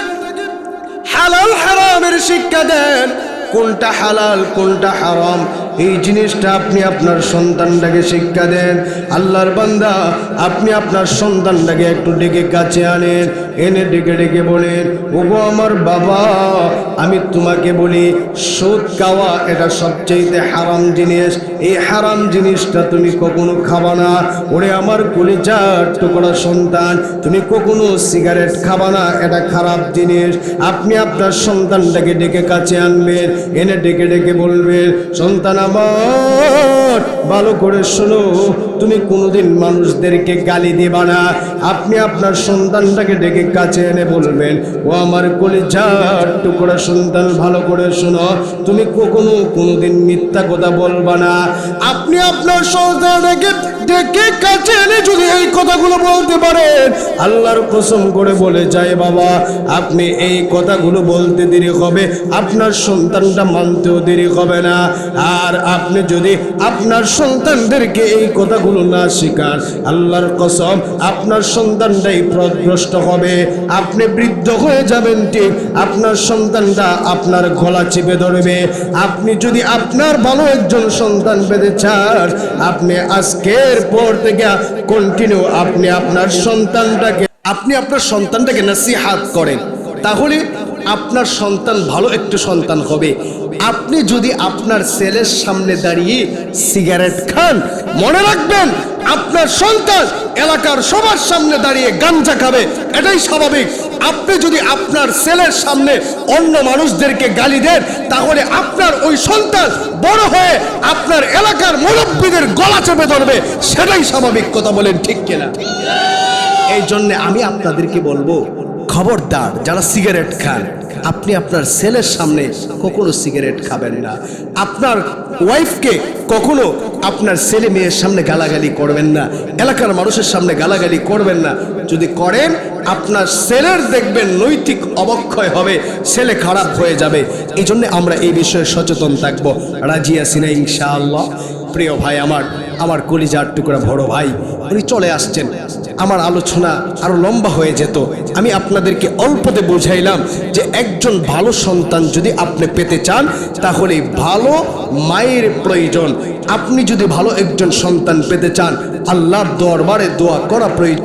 S1: হালাল হারামের শিক্ষা দেন। কোনটা হালাল কোনটা হারাম এই জিনিসটা আপনি আপনার সন্তানটাকে শিক্ষা দেন। আল্লাহর বান্দা, আপনি আপনার সন্তানটাকে একটু ডেকে কাছে আনেন, এনে ডেকে বলেন, ওগো আমার বাবা, আমি তোমাকে বলি সুদ খাওয়া এটা সবচেয়ে হারাম জিনিস, এই হারাম জিনিসটা তুমি কখনো খাবা না। ওরে আমার কলিজার টুকরা সন্তান, তুমি কখনো সিগারেট খাবা না, এটা খারাপ জিনিস। আপনি আপনার সন্তানটাকে ডেকে কাছে আনবেন, এনে ডেকে বলবেন, সন্তান আমার ভালো করে শোনো, তুমি কোনোদিন মানুষদেরকে গালি দিবা না। আপনি আপনার সন্তানটাকে ডেকে কাছে এনে বলবেন, ও আমার কলিজার টুকরা সন্তান, ভালো করে শোনো, তুমি কোনোদিন মিথ্যা কথা বলবা না। আপনি আপনার সন্তানটাকে ডেকে কাছে এনে যদি এই কথাগুলো বলতে পারেন, আল্লাহর কসম করে বলে যায় বাবা, আপনি এই কথাগুলো বলতে দেরি হবে, আপনার সন্তানটা মানতেও দেরি হবে না। আর আপনি যদি আপনার সন্তানদেরকে এই কথাগুলো না শেখান, আল্লাহর কসম আপনার সন্তানটাই পথভ্রষ্ট হবে। আপনি বৃদ্ধ হয়ে যাবেন ঠিক, আপনার সন্তানটা আপনার গলা চেপে ধরবে। আপনি যদি আপনার ভালো একজন সন্তান পেতে চান, আপনি আজকের পর থেকে কন্টিনিউ আপনি আপনার সন্তানটাকে নসিহত করেন, তাহলে আপনার সন্তান ভালো একটু সন্তান হবে। আপনি যদি আপনার ছেলের সামনে দাঁড়িয়ে সিগারেট খান, মনে রাখবেন আপনার সন্তান এলাকার সবার সামনে দাঁড়িয়ে গাঞ্জা খাবে, এটাই স্বাভাবিক। আপনি যদি আপনার ছেলের সামনে অন্য মানুষদেরকে গালি দেন, তাহলে আপনার ওই সন্তান বড় হয়ে আপনার এলাকার মুরব্বীদের গলা চেপে ধরবে, সেটাই স্বাভাবিক। কথা বলেন ঠিক কিনা? এই জন্য আমি আপনাদেরকে বলবো, খবরদার যারা সিগারেট খান, আপনি আপনার ছেলের সামনে কখনো সিগারেট খাবেন না। আপনার ওয়াইফকে কখনো আপনার ছেলে মেয়ের সামনে গালাগালি করবেন না, এলাকার মানুষের সামনে গালাগালি করবেন না। যদি করেন, আপনার ছেলের দেখবেন নৈতিক অবক্ষয় হবে, ছেলে খারাপ হয়ে যাবে। এই জন্য আমরা এই বিষয়ে সচেতন থাকবো। রাজি আছি না ইনশাআল্লাহ? প্রিয় ভাই আমার কলিজার টুকরা বড় ভাই, উনি চলে আসছেন। আমার আলোচনা আরো লম্বা হয়ে যেত, আমি আপনাদেরকে অল্পতে বুঝাইলাম যে একজন ভালো সন্তান যদি আপনি পেতে চান, তাহলে ভালো মায়ের প্রয়োজন। আপনি যদি ভালো একজন সন্তান পেতে চান, আল্লাহর দরবারে দোয়া করা প্রয়োজন।